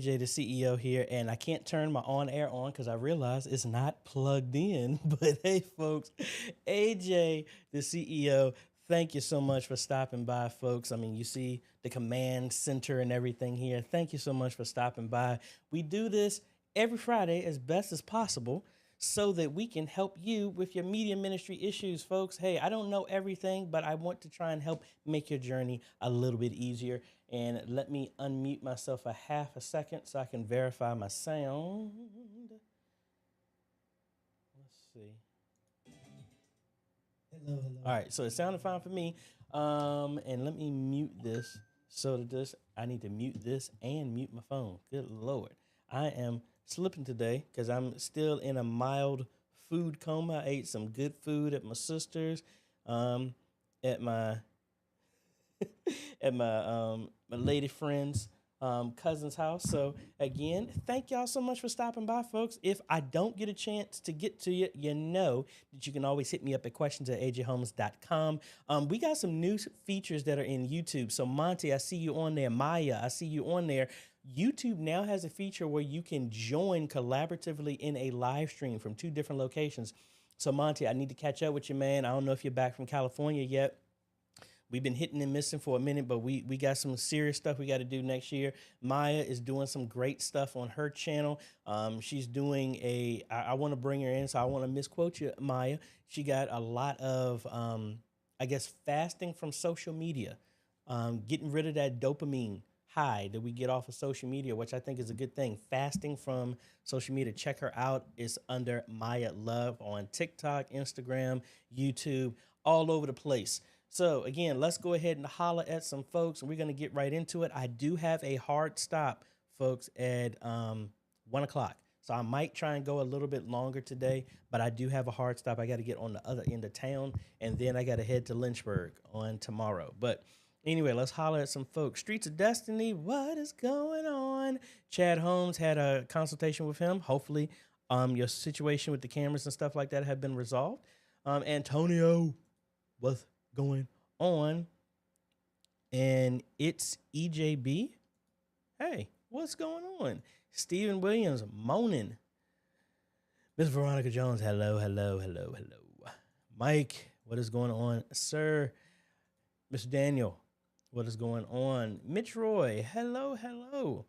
AJ, the CEO here, and I can't turn my on-air on because I realize it's not plugged in. But hey, folks, AJ, the CEO, thank you so much for stopping by, folks. I mean, you see the command center and everything here. Thank you so much for stopping by. We do this every Friday as best as possible so that we can help you with your media ministry issues, folks. Hey, I don't know everything, but I want to try and help make your journey a little bit easier. And let me unmute myself a half a second so I can verify my sound. Let's see. Hello. All right, so it sounded fine for me. And let me mute this so that I need to mute this and mute my phone. Good Lord. I am slipping today because I'm still in a mild food coma. I ate some good food at my sister's, at my my lady friend's cousin's house. So again, thank y'all so much for stopping by, folks. If I don't get a chance to get to you, you know that you can always hit me up at questions@ajhomes.com. We got some new features that are in YouTube. So Monty, I see you on there. Maya, I see you on there. YouTube now has a feature where you can join collaboratively in a live stream from 2 different locations. So Monty, I need to catch up with you, man. I don't know if you're back from California yet. We've been hitting and missing for a minute, but we got some serious stuff we got to do next year. Maya is doing some great stuff on her channel. She's doing I want to bring her in, so I want to misquote you, Maya. She got a lot of, I guess, fasting from social media, getting rid of that dopamine high that we get off of social media, which I think is a good thing. Fasting from social media. Check her out. It's under Maya Love on TikTok, Instagram, YouTube, all over the place. So again, let's go ahead and holler at some folks. We're going to get right into it. I do have a hard stop, folks, at 1 o'clock. So I might try and go a little bit longer today, but I do have a hard stop. I got to get on the other end of town, and then I got to head to Lynchburg on tomorrow. But anyway, let's holler at some folks. Streets of Destiny, what is going on? Chad Holmes had a consultation with him. Hopefully your situation with the cameras and stuff like that have been resolved. Antonio, what's going on? And it's EJB. Hey, what's going on? Stephen Williams moaning. Miss Veronica Jones, hello. Mike, what is going on, sir? Mr. Daniel, what is going on? Mitch Roy, hello.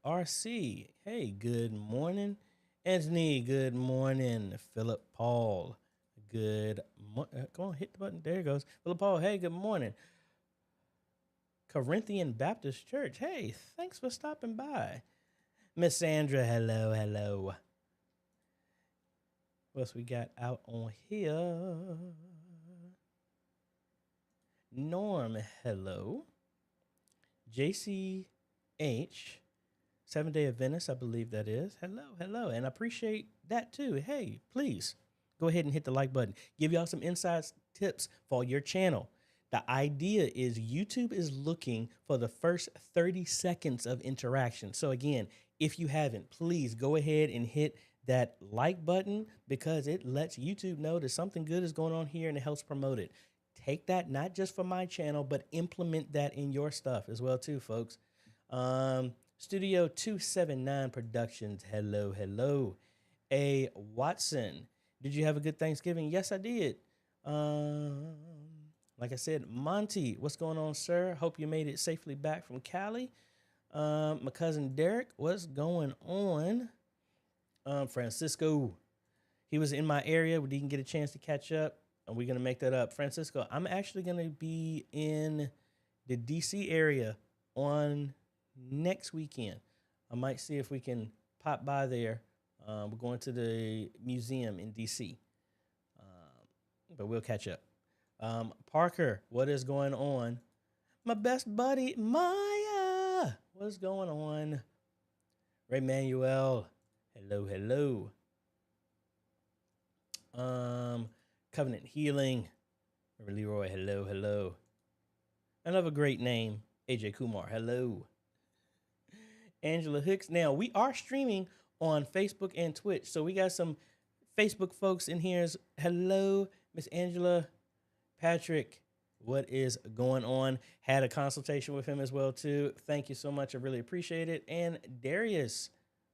RC, hey, good morning. Anthony, good morning. Philip Paul, good morning. Come on, hit the button. There it goes. Philip Paul, hey, good morning. Corinthian Baptist Church, hey, thanks for stopping by. Miss Sandra, hello. What else we got out on here? Norm, hello. JCH, 7 Day Adventist, I believe that is. Hello. And I appreciate that too. Hey, please go ahead and hit the like button. Give y'all some inside tips for your channel. The idea is YouTube is looking for the first 30 seconds of interaction. So again, if you haven't, please go ahead and hit that like button because it lets YouTube know that something good is going on here and it helps promote it. Take that not just for my channel, but implement that in your stuff as well too, folks. Studio 279 Productions, hello. A Watson, did you have a good Thanksgiving? Yes, I did. Like I said, Monty, what's going on, sir? Hope you made it safely back from Cali. My cousin Derek, what's going on? Francisco, he was in my area. We didn't get a chance to catch up. And we're going to make that up. Francisco, I'm actually going to be in the D.C. area on next weekend. I might see if we can pop by there. We're going to the museum in D.C., but we'll catch up. Parker, what is going on? My best buddy, Maya, what's going on? Ray Manuel, hello. Covenant Healing, Leroy, hello. Another great name, AJ Kumar, hello. Angela Hicks. Now, we are streaming on Facebook and Twitch, so we got some Facebook folks in here. Hello, Miss Angela, Patrick, what is going on? Had a consultation with him as well too. Thank you so much. I really appreciate it. And Darius,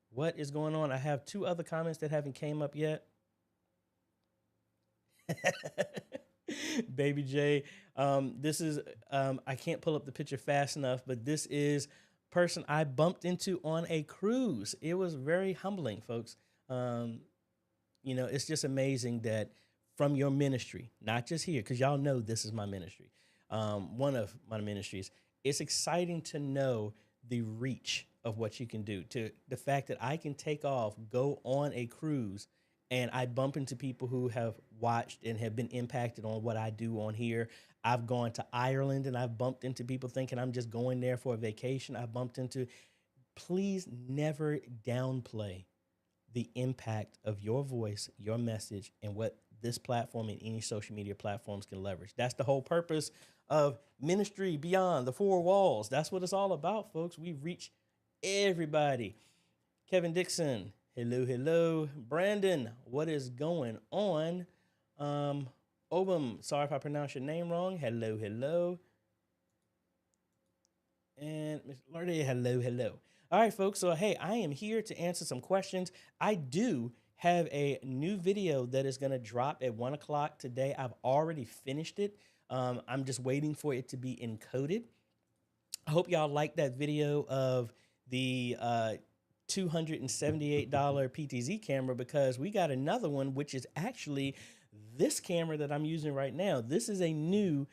what is going on? I have 2 other comments that haven't came up yet. Baby J, this is I can't pull up the picture fast enough, but this is person I bumped into on a cruise. It was very humbling, folks. You know, it's just amazing that from your ministry, not just here, because y'all know this is my ministry, one of my ministries. It's exciting to know the reach of what you can do, to the fact that I can take off, go on a cruise, and I bump into people who have watched and have been impacted on what I do on here. I've gone to Ireland and I've bumped into people thinking I'm just going there for a vacation. I've bumped into, please never downplay the impact of your voice, your message, and what this platform and any social media platforms can leverage. That's the whole purpose of ministry beyond the 4 walls. That's what it's all about, folks. We reach everybody. Kevin Dixon, hello, hello. Brandon, what is going on? Obam, sorry if I pronounce your name wrong. Hello, hello. And Ms. Lorde, hello, hello. All right, folks. So, hey, I am here to answer some questions. I do have a new video that is going to drop at 1 o'clock today. I've already finished it. I'm just waiting for it to be encoded. I hope y'all like that video of the $278 PTZ camera, because we got another one, which is actually this camera that I'm using right now. This is a new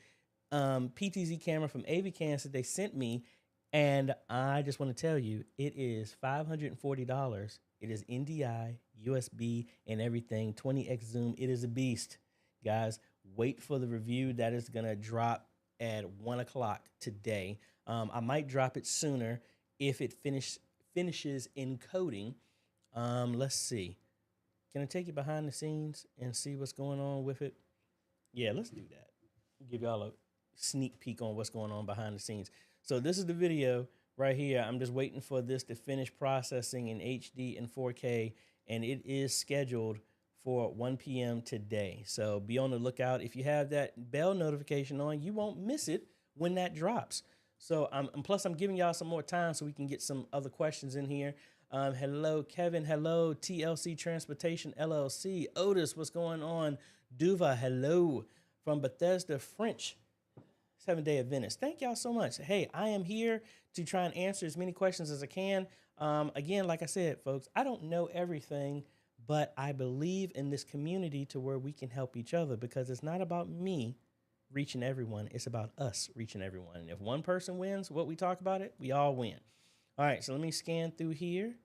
PTZ camera from AVKANS that they sent me. And I just want to tell you, it is $540. It is NDI, USB, and everything, 20x zoom. It is a beast. Guys, wait for the review. That is going to drop at 1 o'clock today. I might drop it sooner if it finishes encoding. Let's see. Can I take you behind the scenes and see what's going on with it? Yeah, let's do that. Give y'all a sneak peek on what's going on behind the scenes. So this is the video right here. I'm just waiting for this to finish processing in HD and 4K, and it is scheduled for 1 p.m. today. So be on the lookout. If you have that bell notification on, you won't miss it when that drops. So plus I'm giving y'all some more time so we can get some other questions in here. Hello, Kevin. Hello, TLC Transportation LLC. Otis, what's going on? Duva, hello. From Bethesda French, 7-Day Adventist. Thank y'all so much. Hey, I am here to try and answer as many questions as I can. Again, like I said, folks, I don't know everything, but I believe in this community to where we can help each other, because it's not about me reaching everyone. It's about us reaching everyone. And if one person wins what we talk about it, we all win. All right, so let me scan through here.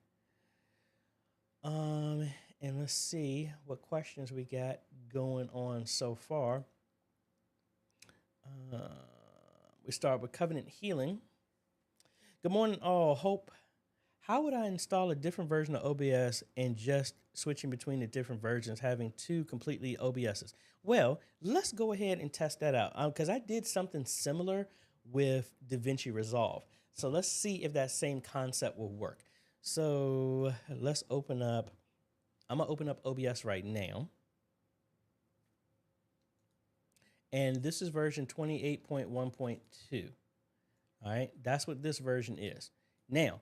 And let's see what questions we got going on so far. We start with Covenant Healing. Good morning, all. Hope. How would I install a different version of OBS and just switching between the different versions, having 2 completely OBSs? Well, let's go ahead and test that out, because I did something similar with DaVinci Resolve. So let's see if that same concept will work. So let's open up. I'm going to open up OBS right now. And this is version 28.1.2. All right, that's what this version is. Now,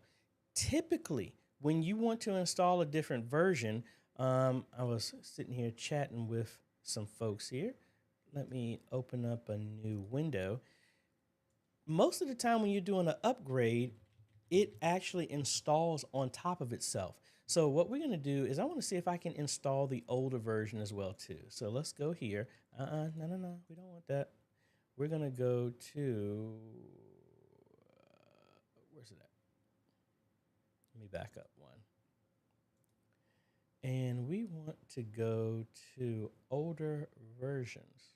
typically, when you want to install a different version, I was sitting here chatting with some folks here. Let me open up a new window. Most of the time when you're doing an upgrade, it actually installs on top of itself. So what we're going to do is I want to see if I can install the older version as well too. So let's go here. No, we don't want that. We're going to go to, where's it at? Let me back up one. And we want to go to older versions.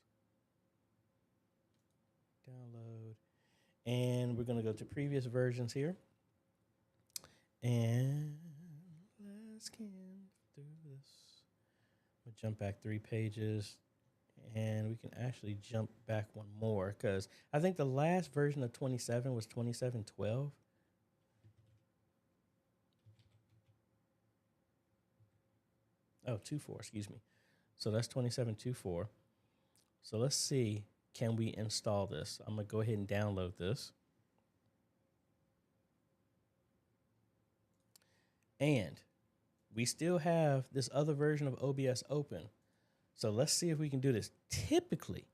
Download. And we're going to go to previous versions here. And let's scan through this. We'll jump back 3 pages. And we can actually jump back one more, because I think the last version of 27 was 2712. Oh, 24, excuse me. So that's 2724. So let's see can we install this? I'm going to go ahead and download this. And we still have this other version of OBS open. So let's see if we can do this. Typically,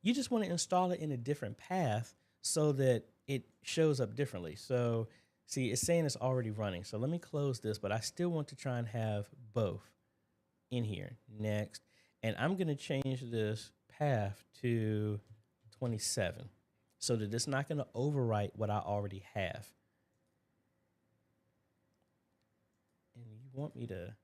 you just want to install it in a different path so that it shows up differently. So see, it's saying it's already running. So let me close this, but I still want to try and have both in here. Next. And I'm going to change this path to 27 so that it's not going to overwrite what I already have. And you want me to,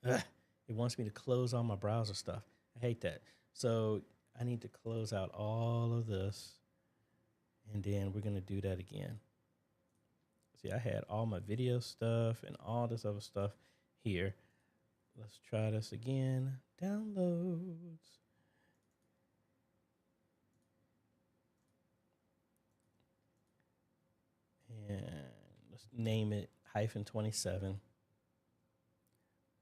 it wants me to close all my browser stuff. I hate that. So I need to close out all of this, and then we're going to do that again. See, I had all my video stuff and all this other stuff here. Let's try this again. Downloads. And let's name it -27.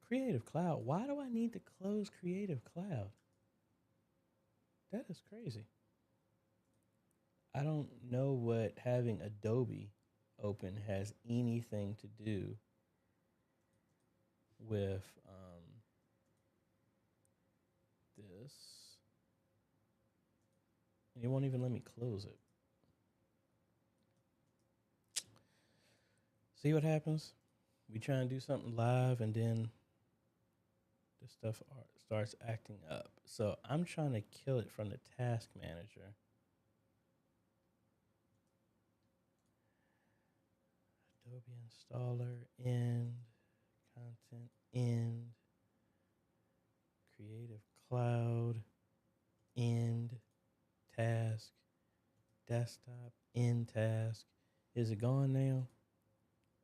Creative Cloud. Why do I need to close Creative Cloud? That is crazy. I don't know what having Adobe open has anything to do with this. And it won't even let me close it. See what happens? We try and do something live and then this stuff starts acting up. So I'm trying to kill it from the task manager. Adobe installer, end, content, end, Creative Cloud, end, task, desktop, end task. Is it gone now?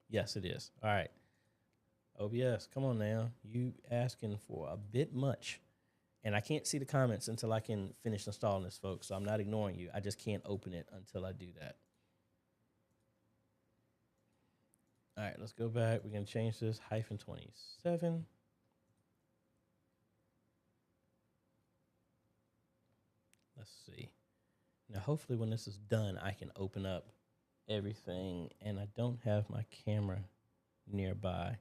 Yes, it is. All right. OBS, come on now. You asking for a bit much. And I can't see the comments until I can finish installing this, folks. So I'm not ignoring you. I just can't open it until I do that. All right, let's go back. We're going to change this -27. Let's see. Now, hopefully when this is done, I can open up everything. And I don't have my camera nearby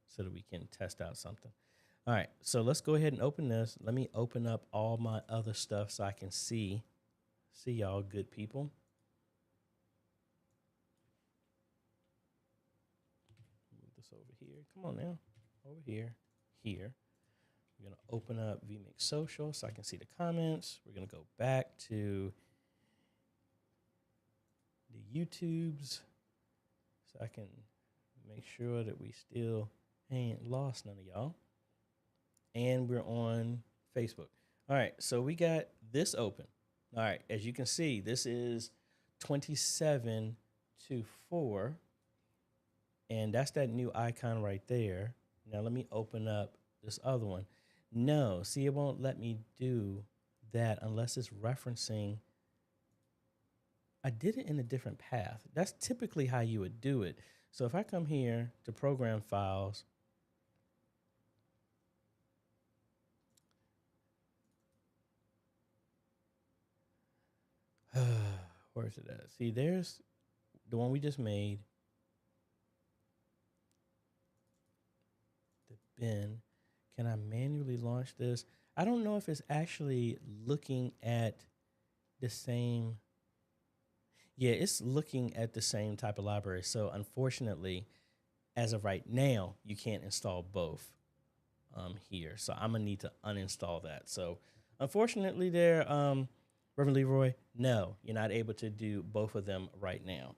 so that we can test out something. All right, so let's go ahead and open this. Let me open up all my other stuff so I can see y'all good people. Over here. Come on now. Over here. Here. We're going to open up vMix Social so I can see the comments. We're going to go back to the YouTubes so I can make sure that we still ain't lost none of y'all. And we're on Facebook. All right. So we got this open. All right. As you can see, this is 27 to 4. And that's that new icon right there. Now let me open up this other one. No, see, it won't let me do that unless it's referencing. I did it in a different path. That's typically how you would do it. So if I come here to Program Files, where's it at? See, there's the one we just made. Bin. Can I manually launch this? I don't know if it's actually looking at the same. Yeah, it's looking at the same type of library. So unfortunately, as of right now, you can't install both here. So I'm gonna need to uninstall that. So unfortunately there, Reverend Leroy, no, you're not able to do both of them right now.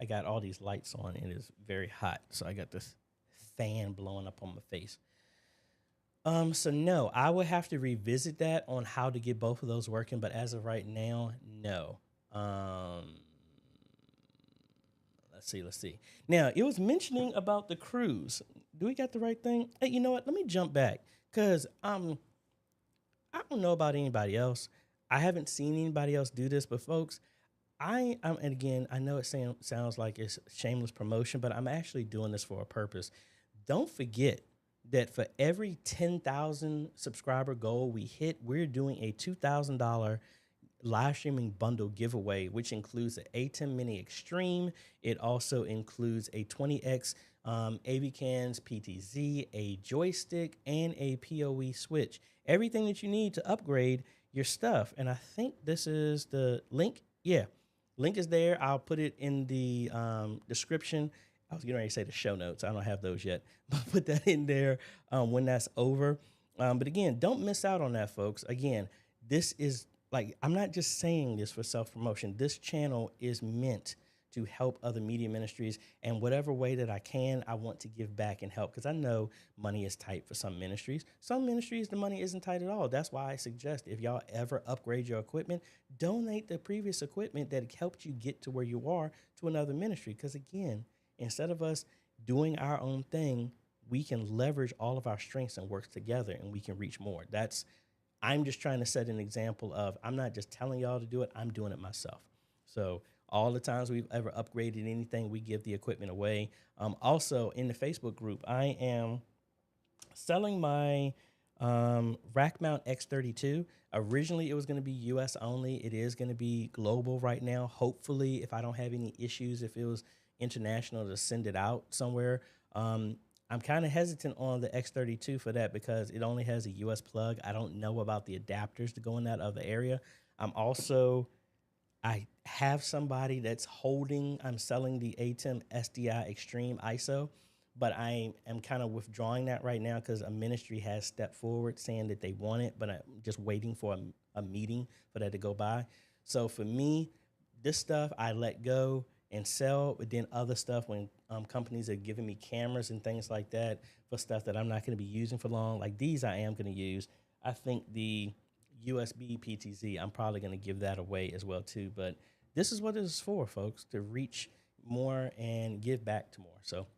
I got all these lights on and it's very hot. So I got this fan blowing up on my face. So no, I would have to revisit that on how to get both of those working. But as of right now, no. Let's see. Now, it was mentioning about the cruise. Do we got the right thing? Hey, you know what? Let me jump back because I don't know about anybody else. I haven't seen anybody else do this, but folks, and again, I know it sounds like it's shameless promotion, but I'm actually doing this for a purpose. Don't forget that for every 10,000 subscriber goal we hit, we're doing a $2,000 live streaming bundle giveaway, which includes the A10 Mini Extreme. It also includes a 20X AVKANS PTZ, a joystick, and a PoE switch. Everything that you need to upgrade your stuff. And I think this is the link. Yeah, link is there. I'll put it in the description. I was getting ready to say the show notes. I don't have those yet, but put that in there when that's over. But again, don't miss out on that, folks. Again, this is like, I'm not just saying this for self-promotion. This channel is meant to help other media ministries, and whatever way that I can, I want to give back and help, because I know money is tight for some ministries. Some ministries, the money isn't tight at all. That's why I suggest if y'all ever upgrade your equipment, donate the previous equipment that helped you get to where you are to another ministry. Because again, instead of us doing our own thing, we can leverage all of our strengths and work together, and we can reach more. I'm just trying to set an example of, I'm not just telling y'all to do it, I'm doing it myself. So all the times we've ever upgraded anything, we give the equipment away. Also, in the Facebook group, I am selling my rack mount X32. Originally, it was going to be US only. It is going to be global right now. Hopefully, if I don't have any issues, if it was international, to send it out somewhere. I'm kind of hesitant on the X32 for that because it only has a US plug. I don't know about the adapters to go in that other area. I have somebody that's I'm selling the ATEM SDI Extreme ISO, but I am kind of withdrawing that right now because a ministry has stepped forward saying that they want it, but I'm just waiting for a meeting for that to go by. So for me, this stuff I let go and sell, but then other stuff when companies are giving me cameras and things like that for stuff that I'm not going to be using for long, like these I am going to use. I think the USB PTZ, I'm probably going to give that away as well too. But this is what it is for, folks, to reach more and give back to more. So,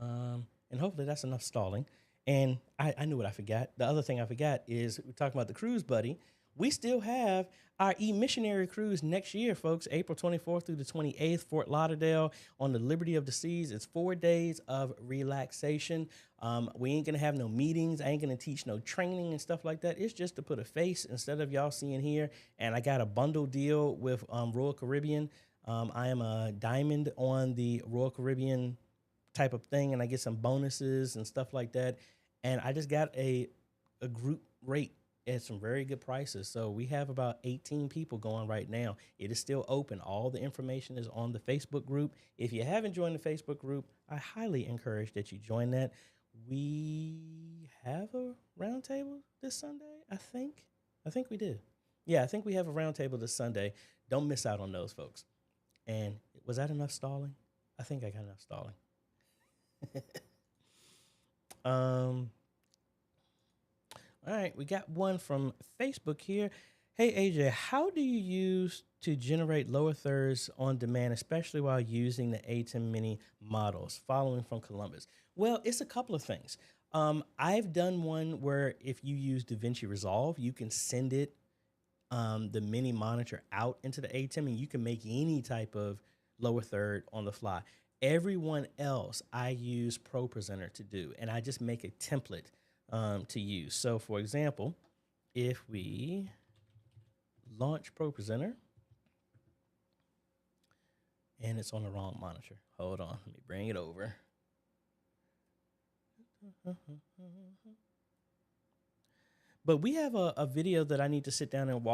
and hopefully that's enough stalling. And I knew what I forgot. The other thing I forgot is we're talking about the cruise buddy. We still have our e-missionary cruise next year, folks, April 24th through the 28th, Fort Lauderdale on the Liberty of the Seas. It's 4 days of relaxation. We ain't going to have no meetings. I ain't going to teach no training and stuff like that. It's just to put a face instead of y'all seeing here. And I got a bundle deal with Royal Caribbean. I am a diamond on the Royal Caribbean type of thing, and I get some bonuses and stuff like that. And I just got a group rate at some very good prices. So we have about 18 people going right now. It is still open. All the information is on the Facebook group. If you haven't joined the Facebook group, I highly encourage that you join that. We have a roundtable this Sunday, I think. I think we do. Yeah, I think we have a roundtable this Sunday. Don't miss out on those, folks. And was that enough stalling? I think I got enough stalling. All right, we got one from Facebook here. Hey, AJ, how do you use to generate lower thirds on demand, especially while using the ATEM Mini models? Following from Columbus. Well, it's a couple of things. I've done one where if you use DaVinci Resolve, you can send it, the mini monitor out into the ATEM, and you can make any type of lower third on the fly. Everyone else I use Pro Presenter to do, and I just make a template to use. So for example, if we launch Pro Presenter and it's on the wrong monitor, hold on, let me bring it over. But we have a video that I need to sit down and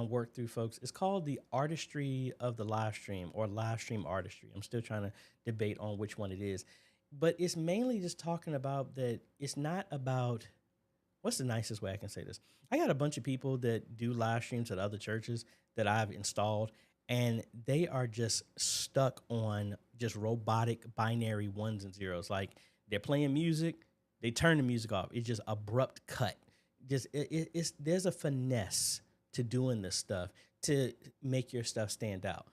work through, folks. It's called The Artistry of the Live Stream, or Live Stream Artistry. I'm still trying to debate on which one it is. But it's mainly just talking about that it's not about, what's the nicest way I can say this? I got a bunch of people that do live streams at other churches that I've installed, and they are just stuck on just robotic binary ones and zeros. Like they're playing music, they turn the music off. It's just abrupt cut. Just there's a finesse to doing this stuff to make your stuff stand out,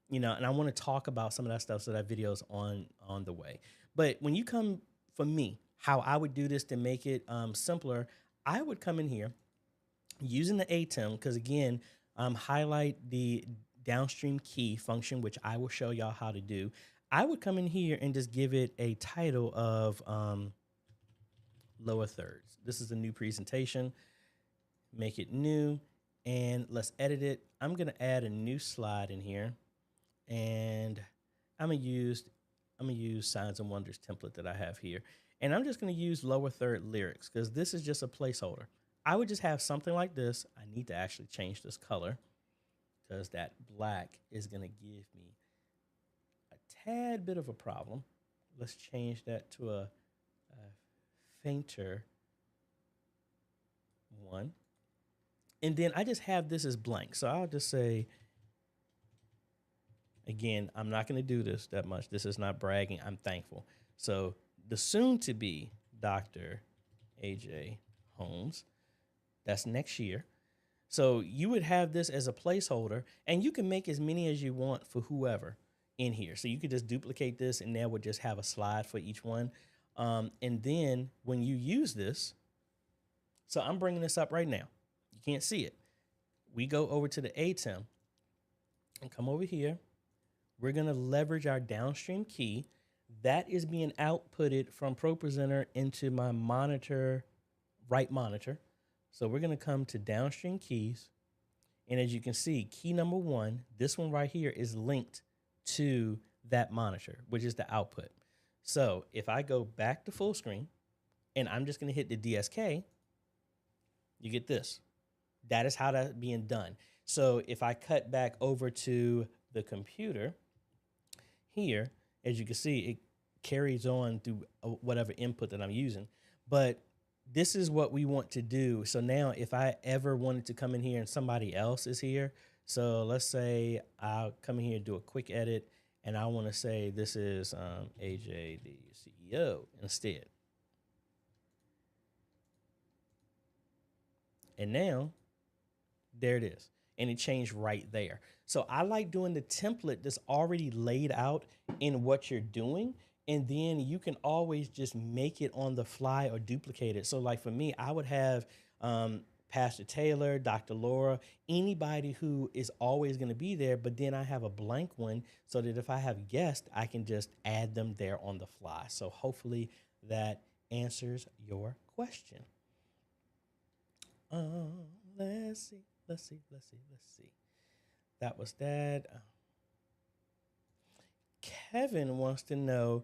you know. And I want to talk about some of that stuff, so that video's on the way. But when you come, for me, how I would do this to make it simpler, I would come in here using the ATEM, because again, highlight the downstream key function, which I will show y'all how to do. I would come in here and just give it a title of lower thirds. This is a new presentation. Make it new, and let's edit it. I'm gonna add a new slide in here, and I'm gonna use Signs and Wonders template that I have here, and I'm just gonna use lower third lyrics because this is just a placeholder. I would just have something like this. I need to actually change this color because that black is gonna give me a tad bit of a problem. Let's change that to a fainter one. And then I just have this as blank. So I'll just say, again, I'm not going to do this that much. This is not bragging. I'm thankful. So the soon to be Dr. AJ Holmes, that's next year. So you would have this as a placeholder, and you can make as many as you want for whoever in here. So you could just duplicate this, and that would just have a slide for each one. And then when you use this, so I'm bringing this up right now. You can't see it. We go over to the ATEM and come over here. We're going to leverage our downstream key. That is being outputted from ProPresenter into my monitor, right monitor. So we're going to come to downstream keys. And as you can see, key number 1, this one right here is linked to that monitor, which is the output. So if I go back to full screen and I'm just going to hit the DSK, you get this. That is how that's being done. So if I cut back over to the computer here, as you can see, it carries on through whatever input that I'm using. But this is what we want to do. So now if I ever wanted to come in here and somebody else is here, so let's say I'll come in here and do a quick edit, and I want to say this is AJ, the CEO instead. And now, there it is. And it changed right there. So I like doing the template that's already laid out in what you're doing. And then you can always just make it on the fly or duplicate it. So like for me, I would have Pastor Taylor, Dr. Laura, anybody who is always going to be there. But then I have a blank one so that if I have guests, I can just add them there on the fly. So hopefully that answers your question. Let's see. That was that. Kevin wants to know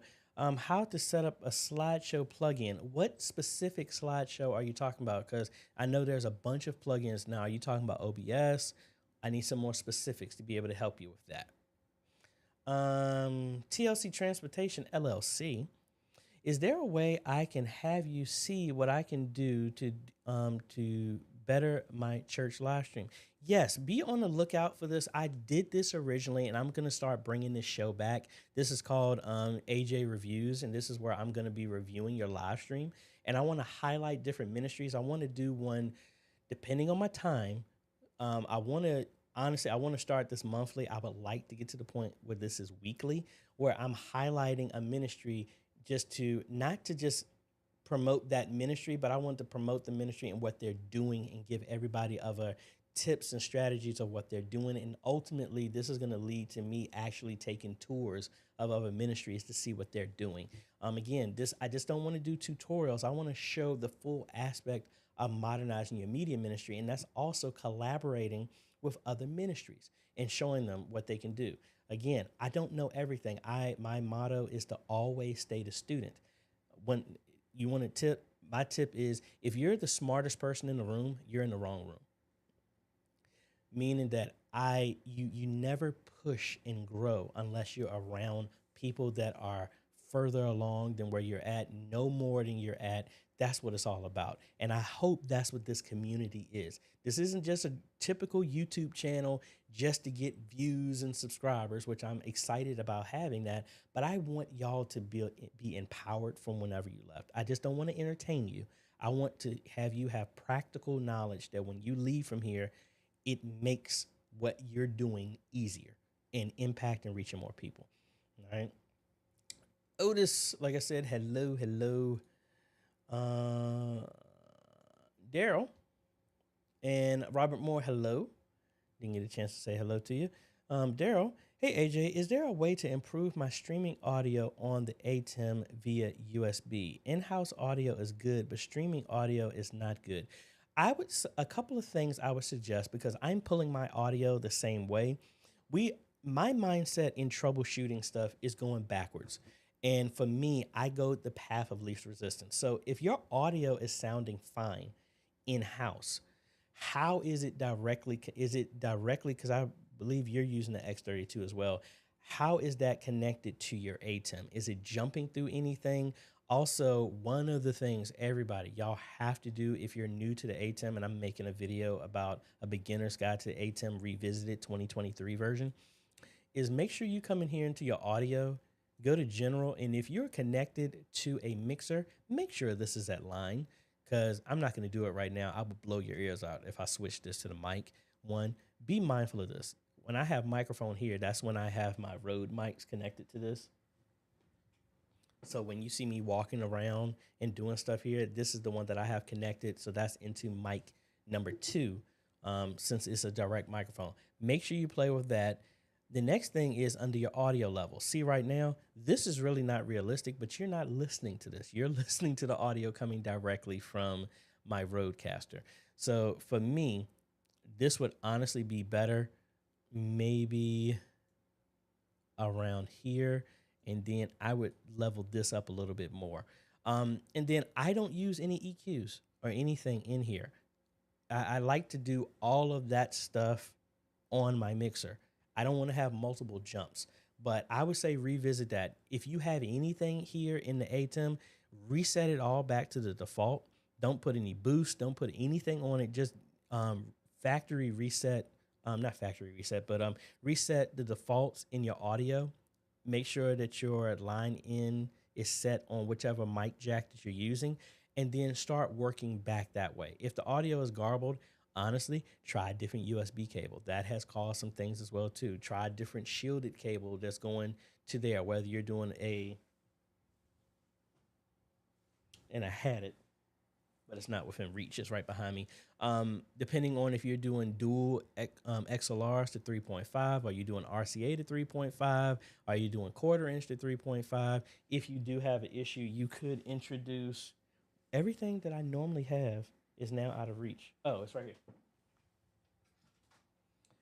how to set up a slideshow plugin. What specific slideshow are you talking about? Because I know there's a bunch of plugins now. Are you talking about OBS? I need some more specifics to be able to help you with that. TLC Transportation LLC. Is there a way I can have you see what I can do to better my church live stream? Yes, be on the lookout for this. I did this originally, and I'm going to start bringing this show back. This is called AJ Reviews, and this is where I'm going to be reviewing your live stream. And I want to highlight different ministries. I want to do one depending on my time. I want to start this monthly. I would like to get to the point where this is weekly, where I'm highlighting a ministry not to just promote that ministry, but I want to promote the ministry and what they're doing and give everybody other tips and strategies of what they're doing. And ultimately, this is going to lead to me actually taking tours of other ministries to see what they're doing. Again, I just don't want to do tutorials. I want to show the full aspect of modernizing your media ministry. And that's also collaborating with other ministries and showing them what they can do. Again, I don't know everything. My motto is to always stay the student. When you want a tip, my tip is if you're the smartest person in the room, you're in the wrong room. Meaning that you never push and grow unless you're around people that are further along than where you're at, no more than you're at. That's what it's all about. And I hope that's what this community is. This isn't just a typical YouTube channel just to get views and subscribers, which I'm excited about having that. But I want y'all to be empowered from whenever you left. I just don't want to entertain you. I want to have you have practical knowledge that when you leave from here, it makes what you're doing easier and impact and reaching more people. All right. Otis, like I said, hello. Daryl and Robert Moore, hello. Didn't get a chance to say hello to you. Daryl, Hey AJ, is there a way to improve my streaming audio on the ATEM via USB? In-house audio is good, but streaming audio is not good. A couple of things I would suggest, because I'm pulling my audio the same way. My mindset in troubleshooting stuff is going backwards. And for me, I go the path of least resistance. So if your audio is sounding fine in-house, how is it directly? Is it directly? Because I believe you're using the X32 as well. How is that connected to your ATEM? Is it jumping through anything? Also, one of the things everybody, y'all have to do if you're new to the ATEM, and I'm making a video about a beginner's guide to the ATEM Revisited 2023 version, is make sure you come in here into your audio, go to general, and if you're connected to a mixer, make sure this is at line, because I'm not going to do it right now. I will blow your ears out if I switch this to the mic. One, be mindful of this. When I have microphone here, that's when I have my Rode mics connected to this. So when you see me walking around and doing stuff here, this is the one that I have connected. So that's into mic number 2, since it's a direct microphone. Make sure you play with that. The next thing is under your audio level. See right now, this is really not realistic, but you're not listening to this. You're listening to the audio coming directly from my Rodecaster. So for me, this would honestly be better maybe around here, and then I would level this up a little bit more. And then I don't use any EQs or anything in here. I like to do all of that stuff on my mixer. I don't want to have multiple jumps, but I would say revisit that. If you have anything here in the ATEM, reset it all back to the default. Don't put any boost. Don't put anything on it. Just factory reset. Not factory reset, but reset the defaults in your audio. Make sure that your line in is set on whichever mic jack that you're using, and then start working back that way. If the audio is garbled, honestly, try a different USB cable. That has caused some things as well too. Try a different shielded cable that's going to there, whether you're doing and I had it, but it's not within reach. It's right behind me. Depending on if you're doing dual XLRs to 3.5, are you doing RCA to 3.5? Are you doing 1/4 inch to 3.5? If you do have an issue, you could introduce everything that I normally have is now out of reach. Oh, it's right here.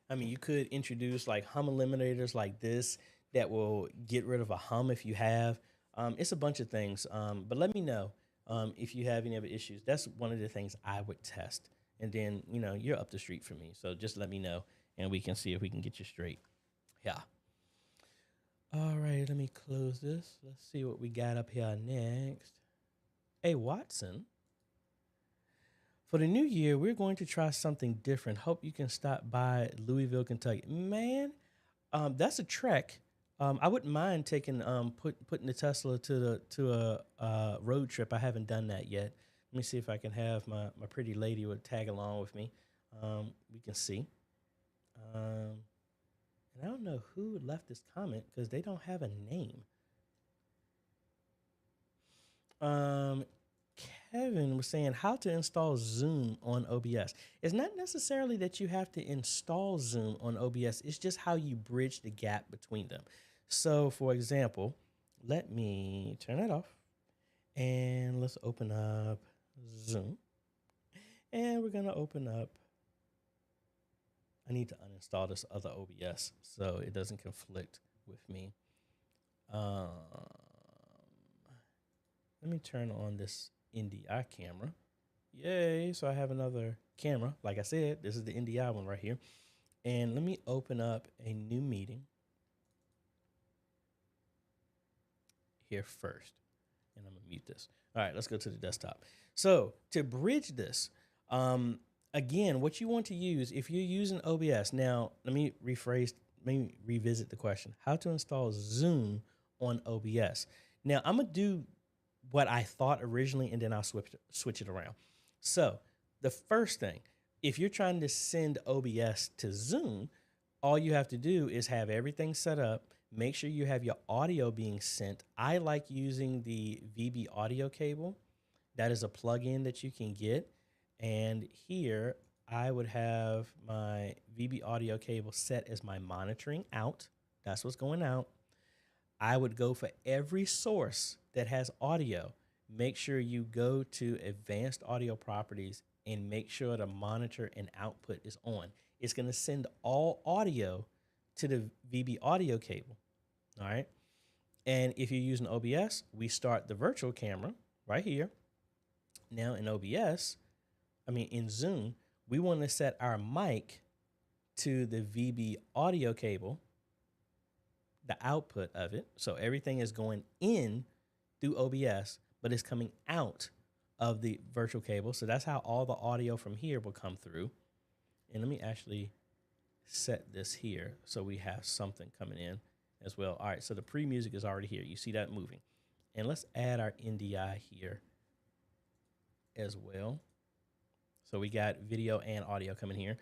I mean, you could introduce like hum eliminators like this that will get rid of a hum if you have. It's a bunch of things, but let me know if you have any other issues. That's one of the things I would test. And then, you're up the street from me. So just let me know and we can see if we can get you straight. Yeah. All right, let me close this. Let's see what we got up here next. Hey, Watson. For the new year, we're going to try something different. Hope you can stop by Louisville, Kentucky. Man, that's a trek. I wouldn't mind taking putting the Tesla to a road trip. I haven't done that yet. Let me see if I can have my pretty lady would tag along with me. We can see. And I don't know who left this comment because they don't have a name. Kevin was saying how to install Zoom on OBS. It's not necessarily that you have to install Zoom on OBS. It's just how you bridge the gap between them. So, for example, let me turn that off and let's open up Zoom. And we're going to open up. I need to uninstall this other OBS so it doesn't conflict with me. Let me turn on this NDI camera. Yay. So I have another camera. Like I said, this is the NDI one right here. And let me open up a new meeting here first. And I'm going to mute this. All right, let's go to the desktop. So to bridge this, again, what you want to use, if you're using OBS, now let me revisit the question. How to install Zoom on OBS. Now I'm going to do what I thought originally, and then I'll switch it around. So the first thing, if you're trying to send OBS to Zoom, all you have to do is have everything set up. Make sure you have your audio being sent. I like using the VB audio cable. That is a plugin that you can get. And here I would have my VB audio cable set as my monitoring out. That's what's going out. I would go for every source that has audio. Make sure you go to advanced audio properties and make sure the monitor and output is on. It's going to send all audio to the VB audio cable. All right. And if you're using OBS, we start the virtual camera right here. Now in in Zoom, we want to set our mic to the VB audio cable, the output of it. So everything is going in through OBS, but it's coming out of the virtual cable. So that's how all the audio from here will come through. And let me actually set this here so we have something coming in as well. All right, so the pre-music is already here. You see that moving. And let's add our NDI here as well. So we got video and audio coming here.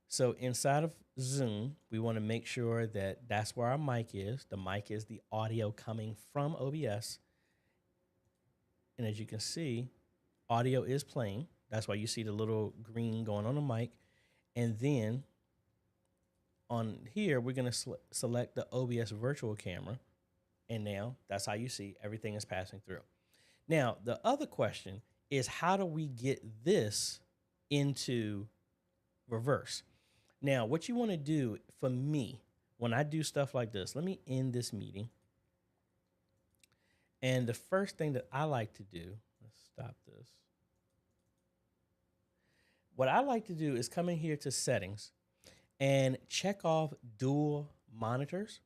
So inside of Zoom, we want to make sure that that's where our mic is. The mic is the audio coming from OBS. And as you can see, audio is playing. That's why you see the little green going on the mic. And then on here, we're going to select the OBS virtual camera. And now that's how you see everything is passing through. Now, the other question is, how do we get this into reverse? Now, what you want to do for me, when I do stuff like this, let me end this meeting. And the first thing that I like to do, let's stop this. What I like to do is come in here to settings and check off dual monitors.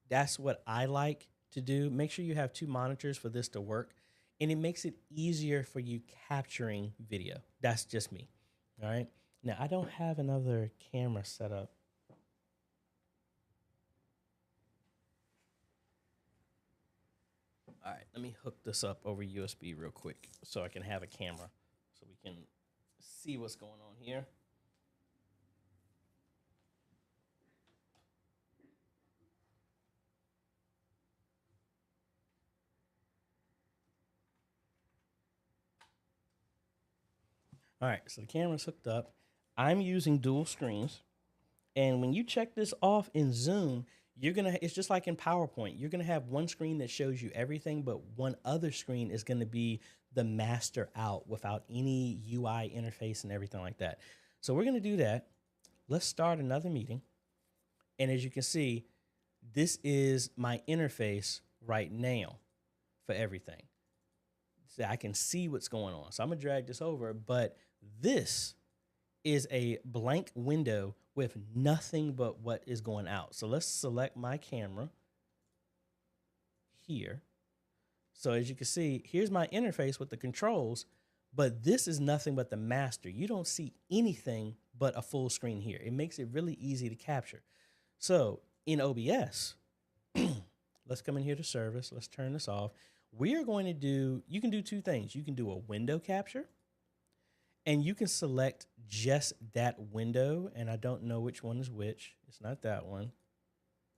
That's what I like to do. Make sure you have 2 monitors for this to work. And it makes it easier for you capturing video. That's just me. All right. Now, I don't have another camera set up. All right, let me hook this up over USB real quick so I can have a camera so we can see what's going on here. All right, so the camera's hooked up. I'm using dual screens. And when you check this off in Zoom, it's just like in PowerPoint. You're gonna have one screen that shows you everything, but one other screen is gonna be the master out without any UI interface and everything like that. So we're gonna do that. Let's start another meeting. And as you can see, this is my interface right now for everything. So I can see what's going on. So I'm gonna drag this over, but this is a blank window with nothing but what is going out. So let's select my camera here. So as you can see, here's my interface with the controls, but this is nothing but the master. You don't see anything but a full screen here. It makes it really easy to capture. So in OBS, let's come in here to service. Let's turn this off. We are going to do, you can do 2 things. You can do a window capture, and you can select just that window. And I don't know which one is which. It's not that one.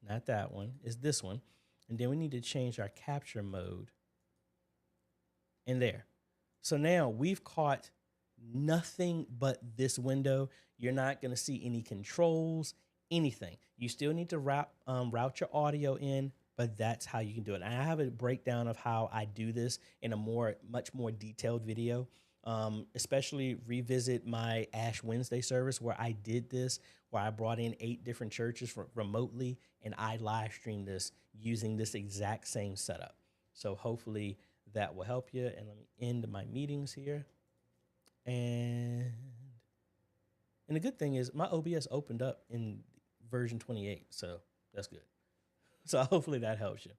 Not that one. It's this one. And then we need to change our capture mode. And there. So now we've caught nothing but this window. You're not going to see any controls, anything. You still need to route your audio in, but that's how you can do it. And I have a breakdown of how I do this in a much more detailed video. Especially revisit my Ash Wednesday service where I did this, where I brought in 8 different churches remotely, and I live streamed this using this exact same setup. So hopefully that will help you. And let me end my meetings here. And the good thing is my OBS opened up in version 28, so that's good. So hopefully that helps you.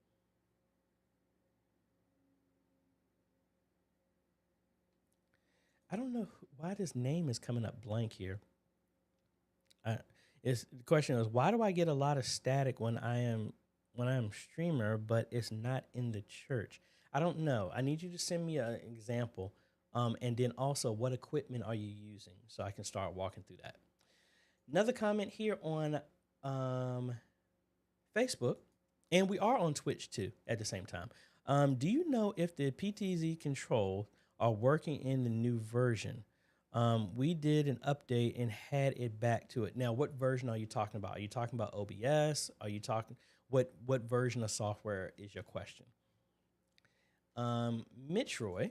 I don't know why this name is coming up blank here. The question is, why do I get a lot of static when I am streamer, but it's not in the church? I don't know. I need you to send me an example, and then also what equipment are you using so I can start walking through that. Another comment here on Facebook, and we are on Twitch too at the same time. Do you know if the PTZ controls are working in the new version? We did an update and had it back to it. Now, what version are you talking about? Are you talking about OBS? Are you talking, what version of software is your question? Mitch Roy.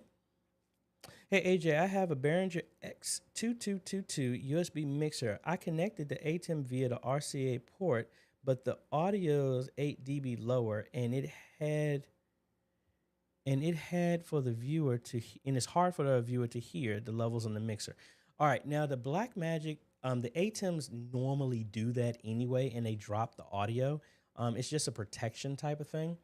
Hey AJ, I have a Behringer X2222 USB mixer. I connected the ATEM via the RCA port, but the audio is 8 dB lower, and it had for the viewer to, and it's hard for the viewer to hear the levels on the mixer. All right, now the Blackmagic, the ATEMs normally do that anyway, and they drop the audio. It's just a protection type of thing.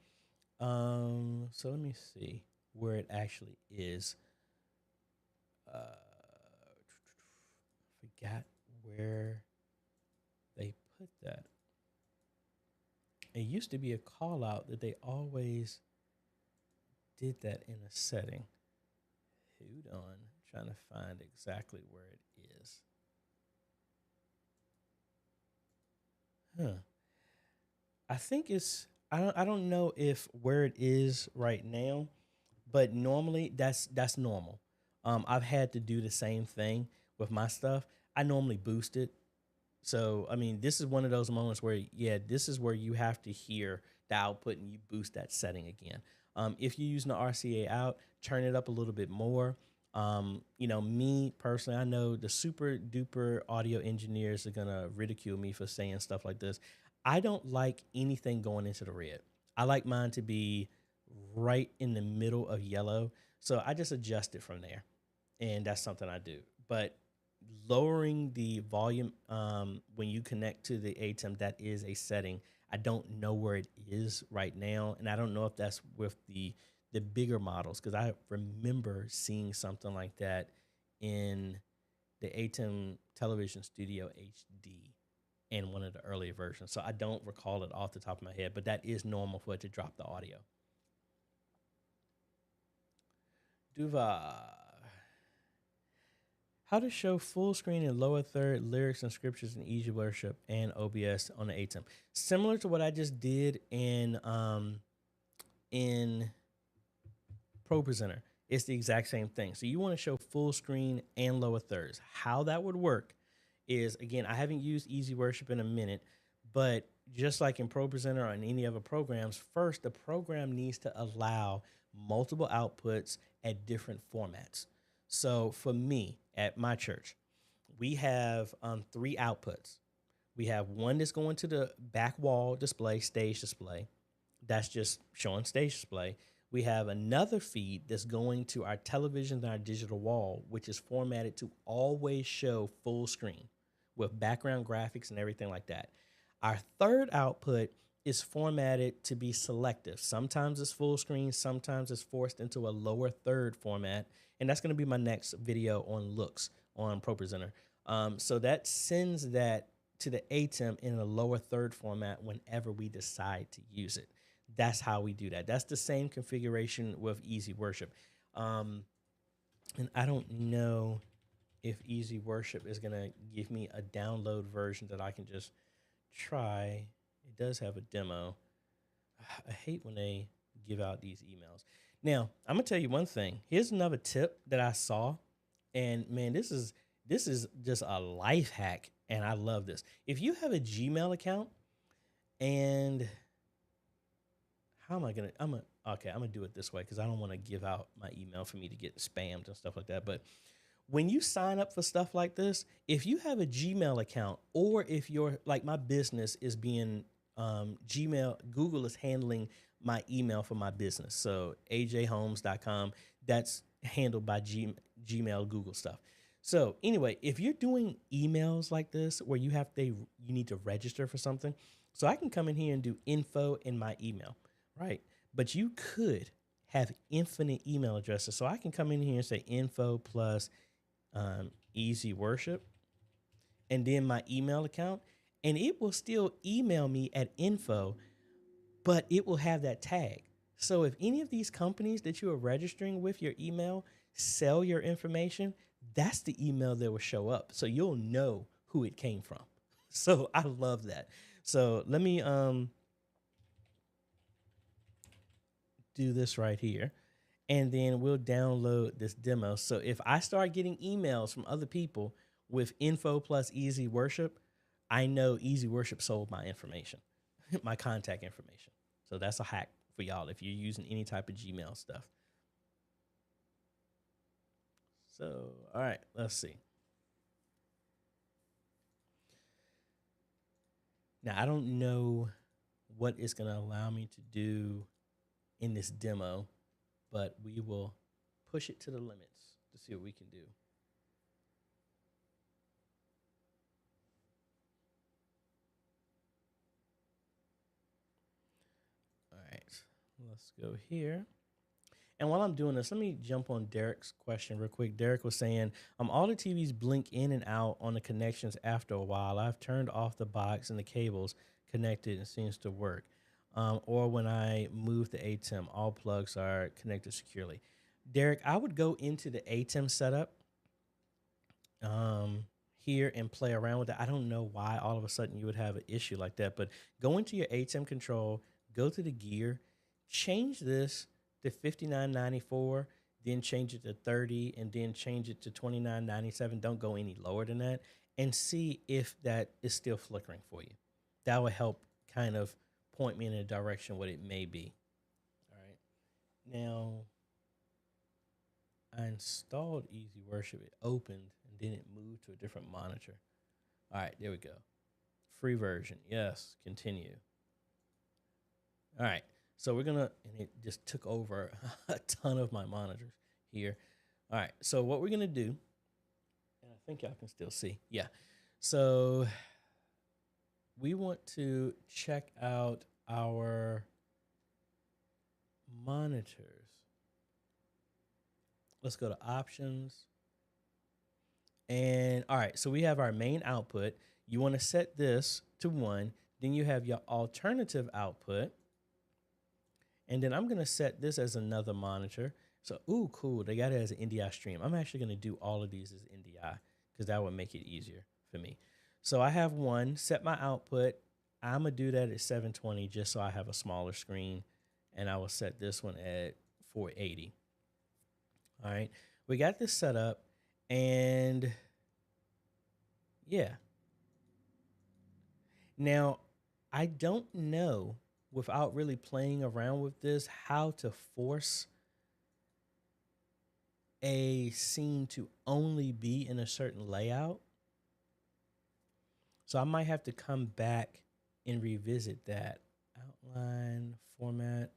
So let me see where it actually is. Forgot where they put that. It used to be a call out that they always did that in a setting. Hold on, trying to find exactly where it is. I think it's, I don't know if where it is right now, but normally that's normal. I've had to do the same thing with my stuff. I normally boost it. So, I mean, this is one of those moments where, yeah, this is where you have to hear the output and you boost that setting again. If you're using the RCA out, turn it up a little bit more. You know, me personally, I know the super duper audio engineers are going to ridicule me for saying stuff like this. I don't like anything going into the red. I like mine to be right in the middle of yellow. So I just adjust it from there. And that's something I do. But lowering the volume when you connect to the ATEM, that is a setting. I don't know where it is right now. And I don't know if that's with the bigger models, because I remember seeing something like that in the ATEM Television Studio HD in one of the earlier versions. So I don't recall it off the top of my head, but that is normal for it to drop the audio. Duva. How to show full screen in lower third lyrics and scriptures in Easy Worship and OBS on the ATEM. Similar to what I just did in Pro Presenter. It's the exact same thing. So you want to show full screen and lower thirds. How that would work is, again, I haven't used Easy Worship in a minute, but just like in Pro Presenter or in any other programs, first the program needs to allow multiple outputs at different formats. So for me, at my church, we have 3 outputs. We have one that's going to the back wall display, stage display. That's just showing stage display. We have another feed that's going to our television and our digital wall, which is formatted to always show full screen with background graphics and everything like that. Our third output is formatted to be selective. Sometimes it's full screen, sometimes it's forced into a lower third format. And that's going to be my next video on looks on Pro Presenter. So that sends that to the ATEM in a lower third format whenever we decide to use it. That's how we do that. That's the same configuration with Easy Worship. And I don't know if Easy Worship is going to give me a download version that I can just try. It does have a demo. I hate when they give out these emails. Now, I'm going to tell you one thing. Here's another tip that I saw. And man, this is just a life hack. And I love this. If you have a Gmail account, and how am I going to, okay, I'm going to do it this way because I don't want to give out my email for me to get spammed and stuff like that. But when you sign up for stuff like this, if you have a Gmail account, or if you're like, my business is being Gmail, Google is handling my email for my business. So AJhomes.com, that's handled by Gmail, Google stuff. So anyway, if you're doing emails like this where you need to register for something, so I can come in here and do info in my email, right? But you could have infinite email addresses. So I can come in here and say info plus Easy Worship and then my email account, and it will still email me at info, but it will have that tag. So if any of these companies that you are registering with your email sell your information, that's the email that will show up. So you'll know who it came from. So I love that. So let me do this right here, and then we'll download this demo. So if I start getting emails from other people with info plus Easy Worship, I know Easy Worship sold my information. my contact information. So that's a hack for y'all if you're using any type of Gmail stuff. So, all right, let's see. Now, I don't know what it's going to allow me to do in this demo, but we will push it to the limits to see what we can do. All right, let's go here. And while I'm doing this, let me jump on Derek's question real quick. Derek was saying, all the TVs blink in and out on the connections after a while. I've turned off the box and the cables connected and seems to work. Or when I move the ATEM, all plugs are connected securely. Derek, I would go into the ATEM setup here and play around with it. I don't know why all of a sudden you would have an issue like that, but go into your ATEM control, go to the gear, change this to 59.94, then change it to 30, and then change it to 29.97. Don't go any lower than that, and see if that is still flickering for you. That will help kind of point me in a direction what it may be. All right. Now, I installed Easy Worship. It opened, and then it moved to a different monitor. All right, there we go. Free version. Yes, continue. All right. So we're going to, and it just took over a ton of my monitors here. All right. So what we're going to do, and I think y'all can still see. Yeah. So we want to check out our monitors. Let's go to options. And all right. So we have our main output. You want to set this to 1. Then you have your alternative output. And then I'm going to set this as another monitor. So, ooh, cool. They got it as an NDI stream. I'm actually going to do all of these as NDI because that would make it easier for me. So I have 1, set my output. I'm going to do that at 720 just so I have a smaller screen. And I will set this one at 480. All right. We got this set up. And yeah. Now, I don't know, without really playing around with this, how to force a scene to only be in a certain layout. So I might have to come back and revisit that. Outline, format.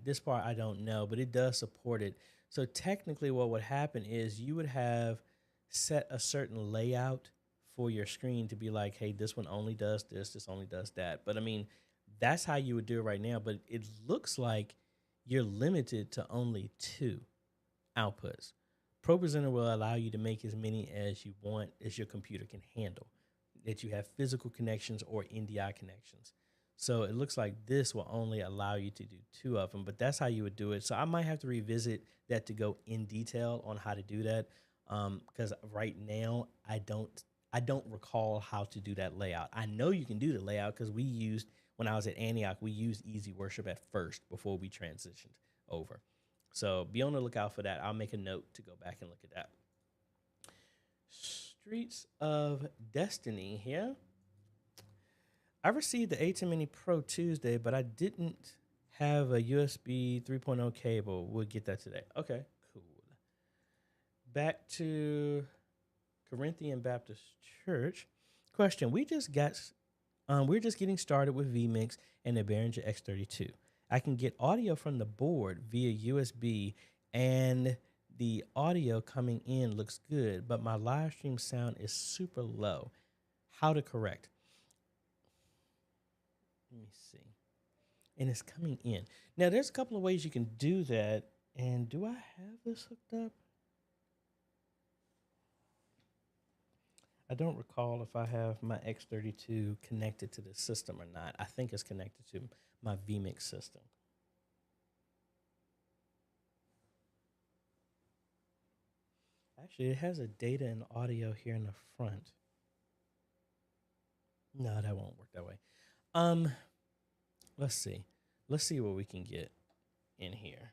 This part I don't know, but it does support it. So technically what would happen is you would have set a certain layout for your screen to be like, hey, this one only does this, this only does that. But I mean, that's how you would do it right now. But it looks like you're limited to only 2 outputs. ProPresenter will allow you to make as many as you want, as your computer can handle, that you have physical connections or NDI connections. So it looks like this will only allow you to do 2 of them, but that's how you would do it. So I might have to revisit that to go in detail on how to do that, because right now I don't recall how to do that layout. I know you can do the layout because we used, when I was at Antioch, we used Easy Worship at first before we transitioned over. So be on the lookout for that. I'll make a note to go back and look at that. Streets of Destiny here. I received the ATEM Mini Pro Tuesday, but I didn't have a USB 3.0 cable. We'll get that today. Okay, cool. Back to Corinthian Baptist Church. Question: we're just getting started with vMix and the Behringer X32. I can get audio from the board via USB, and the audio coming in looks good, but my live stream sound is super low. How to correct? Let me see. And it's coming in. Now, there's a couple of ways you can do that. And do I have this hooked up? I don't recall if I have my X32 connected to the system or not. I think it's connected to my vMix system. Actually, it has a data and audio here in the front. No, that won't work that way. Let's see. Let's see what we can get in here.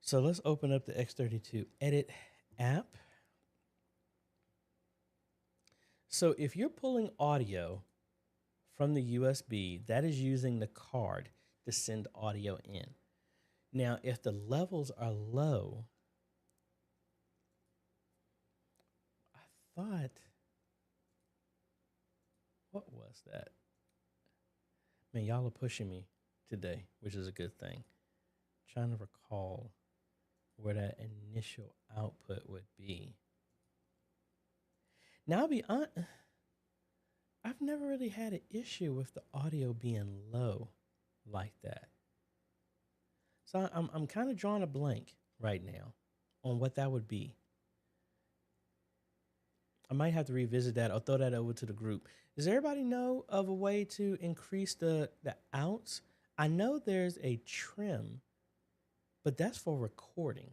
So let's open up the X32 Edit app. So if you're pulling audio from the USB, that is using the card to send audio in. Now, if the levels are low, I thought, what was that? Man, y'all are pushing me today, which is a good thing. Trying to recall where that initial output would be. Now, I'll be honest, I've never really had an issue with the audio being low like that. So I'm kind of drawing a blank right now on what that would be. I might have to revisit that or throw that over to the group. Does everybody know of a way to increase the outs? I know there's a trim, but that's for recording.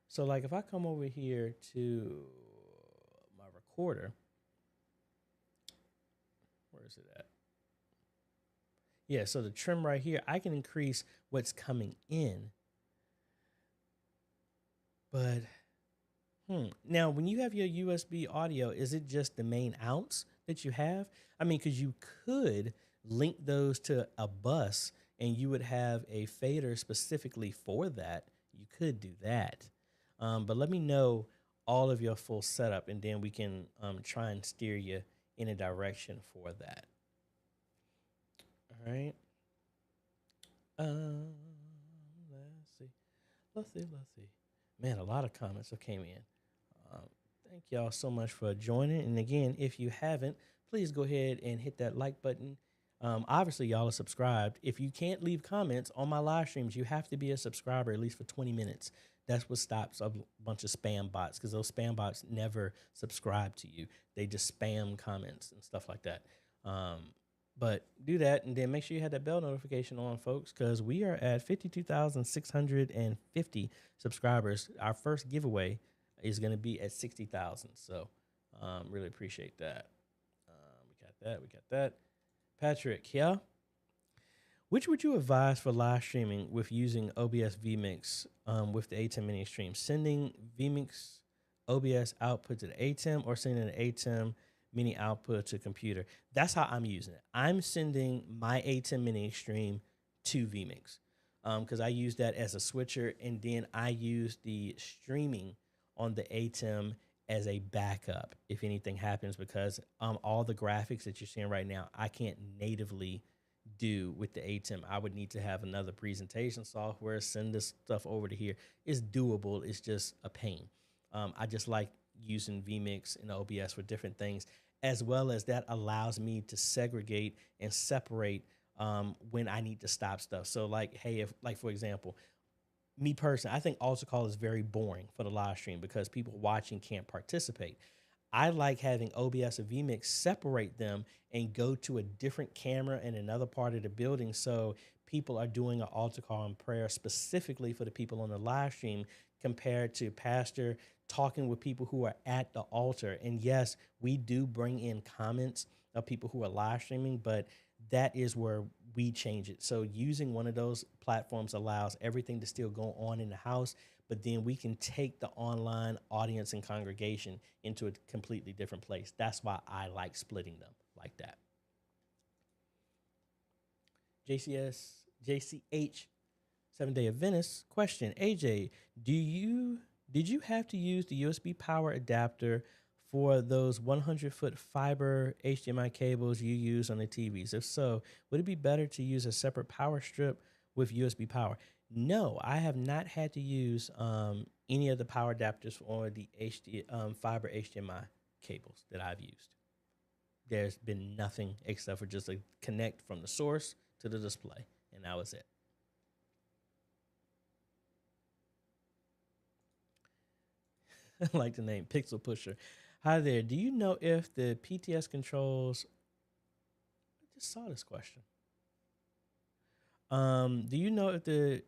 So like if I come over here to my recorder, where is it at? Yeah, so the trim right here, I can increase what's coming in. But now when you have your USB audio, is it just the main outs that you have? I mean, because you could link those to a bus and you would have a fader specifically for that. You could do that. But let me know all of your full setup and then we can try and steer you in a direction for that. All right. Let's see. Man, a lot of comments have came in. Thank y'all so much for joining. And again, if you haven't, please go ahead and hit that like button. Obviously, y'all are subscribed. If you can't leave comments on my live streams, you have to be a subscriber at least for 20 minutes. That's what stops a bunch of spam bots, because those spam bots never subscribe to you. They just spam comments and stuff like that. But do that, and then make sure you have that bell notification on, folks, because we are at 52,650 subscribers. Our first giveaway is going to be at 60,000. So really appreciate that. We got that. Patrick, yeah? Which would you advise for live streaming with using OBS vMix with the ATEM mini stream? Sending vMix OBS output to the ATEM or sending an ATEM mini output to computer? That's how I'm using it. I'm sending my ATEM mini stream to vMix because I use that as a switcher, and then I use the streaming on the ATEM as a backup if anything happens, because all the graphics that you're seeing right now, I can't natively do with the ATEM. I would need to have another presentation software, send this stuff over to here. It's doable. It's just a pain. I just like using vMix and OBS for different things, as well as that allows me to segregate and separate when I need to stop stuff. So like, hey, if like, for example, me personally, I think altar call is very boring for the live stream because people watching can't participate. I like having OBS and vMix separate them and go to a different camera in another part of the building, so people are doing an altar call and prayer specifically for the people on the live stream, compared to pastor talking with people who are at the altar. And yes, we do bring in comments of people who are live streaming, but that is where we change it. So using one of those platforms allows everything to still go on in the house, but then we can take the online audience and congregation into a completely different place. That's why I like splitting them like that. JCH 7-Day Adventist question: AJ, did you have to use the USB power adapter for those 100-foot fiber HDMI cables you use on the TVs? If so, would it be better to use a separate power strip with USB power? No, I have not had to use any of the power adapters for the fiber HDMI cables that I've used. There's been nothing except for just a connect from the source to the display, and that was it. I like the name Pixel Pusher. Hi there. Do you know if the PTS controls? I just saw this question. Do you know if the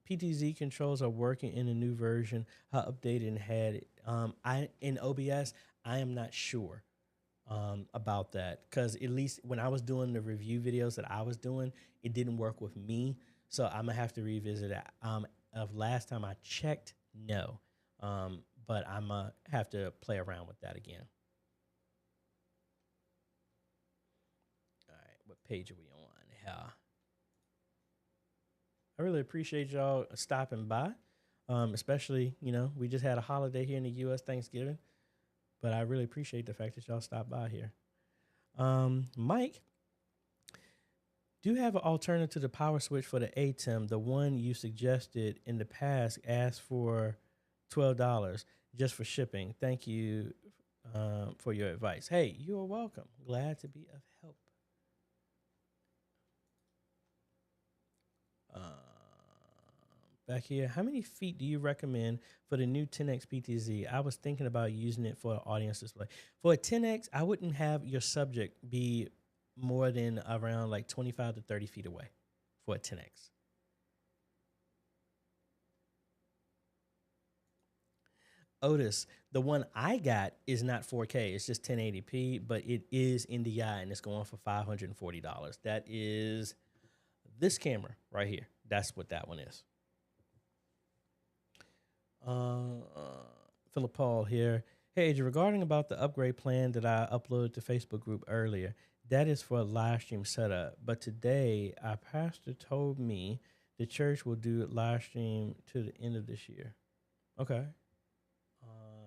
PTZ controls are working in the new version? How updated and had it? In OBS, I am not sure about that, because at least when I was doing the review videos that I was doing, it didn't work with me. So I'm gonna have to revisit it. Of last time I checked, no. But I'm gonna have to play around with that again. page are we on? Yeah. I really appreciate y'all stopping by, especially, we just had a holiday here in the U.S., Thanksgiving, but I really appreciate the fact that y'all stopped by here. Mike, do you have an alternative to the power switch for the ATEM? The one you suggested in the past asked for $12 just for shipping. Thank you for your advice. Hey, you are welcome. Glad to be of help. Back here, how many feet do you recommend for the new 10X PTZ? I was thinking about using it for an audience display. For a 10X, I wouldn't have your subject be more than around like 25 to 30 feet away for a 10X. Otis, the one I got is not 4K. It's just 1080p, but it is NDI and it's going for $540. That is this camera right here. That's what that one is. Philip Paul here. Hey, AJ, regarding about the upgrade plan that I uploaded to Facebook group earlier, that is for a live stream setup. But today, our pastor told me the church will do it live stream to the end of this year. Okay.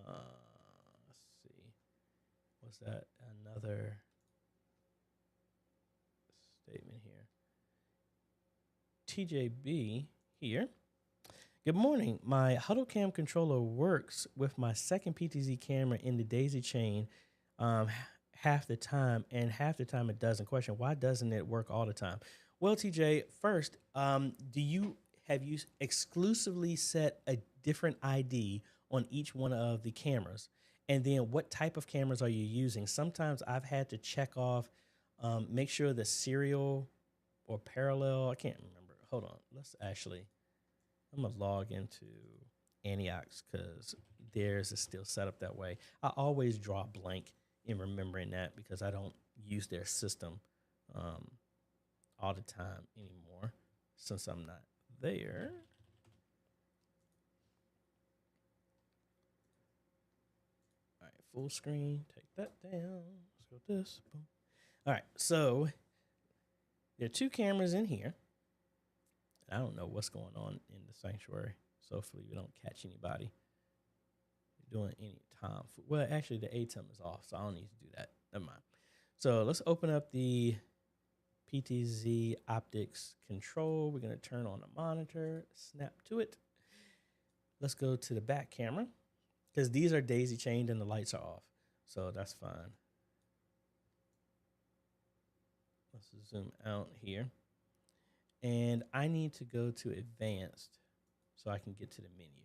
Let's see. What's that? Another statement here. TJB here. Good morning. My huddle cam controller works with my second PTZ camera in the daisy chain half the time, and half the time it doesn't. Question, why doesn't it work all the time? Well, TJ, first, have you exclusively set a different ID on each one of the cameras? And then what type of cameras are you using? Sometimes I've had to check off, make sure the serial or parallel, I can't remember. Hold on. I'm going to log into Antioch's because theirs is still set up that way. I always draw blank in remembering that because I don't use their system all the time anymore since I'm not there. All right, full screen. Take that down. Let's go this. Boom. All right, so there are two cameras in here. I don't know what's going on in the sanctuary, so hopefully we don't catch anybody doing any time. Well, actually, the ATEM is off, so I don't need to do that. Never mind. So let's open up the PTZ optics control. We're going to turn on the monitor, snap to it. Let's go to the back camera because these are daisy chained and the lights are off, so that's fine. Let's zoom out here. And I need to go to advanced so I can get to the menu.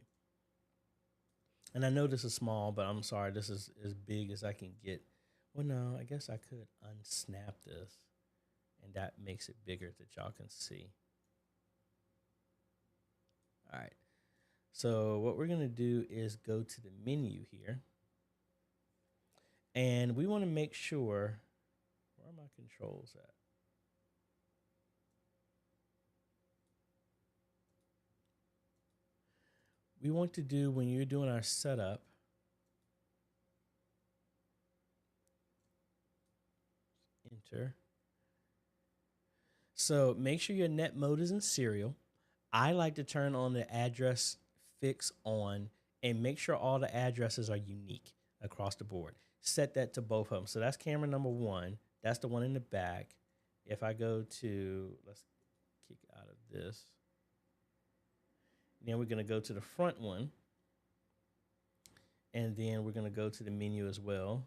And I know this is small, but I'm sorry, this is as big as I can get. Well, no, I guess I could unsnap this, and that makes it bigger that y'all can see. All right. So what we're going to do is go to the menu here. And we want to make sure, where are my controls at? We want to do, when you're doing our setup, enter. So make sure your net mode is in serial. I like to turn on the address fix on and make sure all the addresses are unique across the board. Set that to both of them. So that's camera number one. That's the one in the back. If I go to, let's kick out of this. Then we're going to go to the front one. And then we're going to go to the menu as well.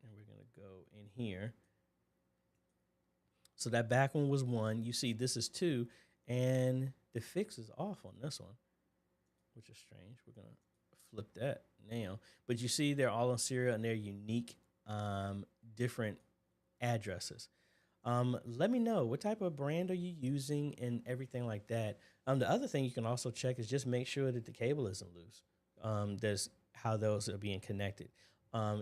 And we're going to go in here. So that back one was one. You see this is two. And the fix is off on this one, which is strange. We're going to flip that now. But you see they're all on serial and they're unique, different addresses. Let me know what type of brand are you using and everything like that. The other thing you can also check is just make sure that the cable isn't loose. There's how those are being connected.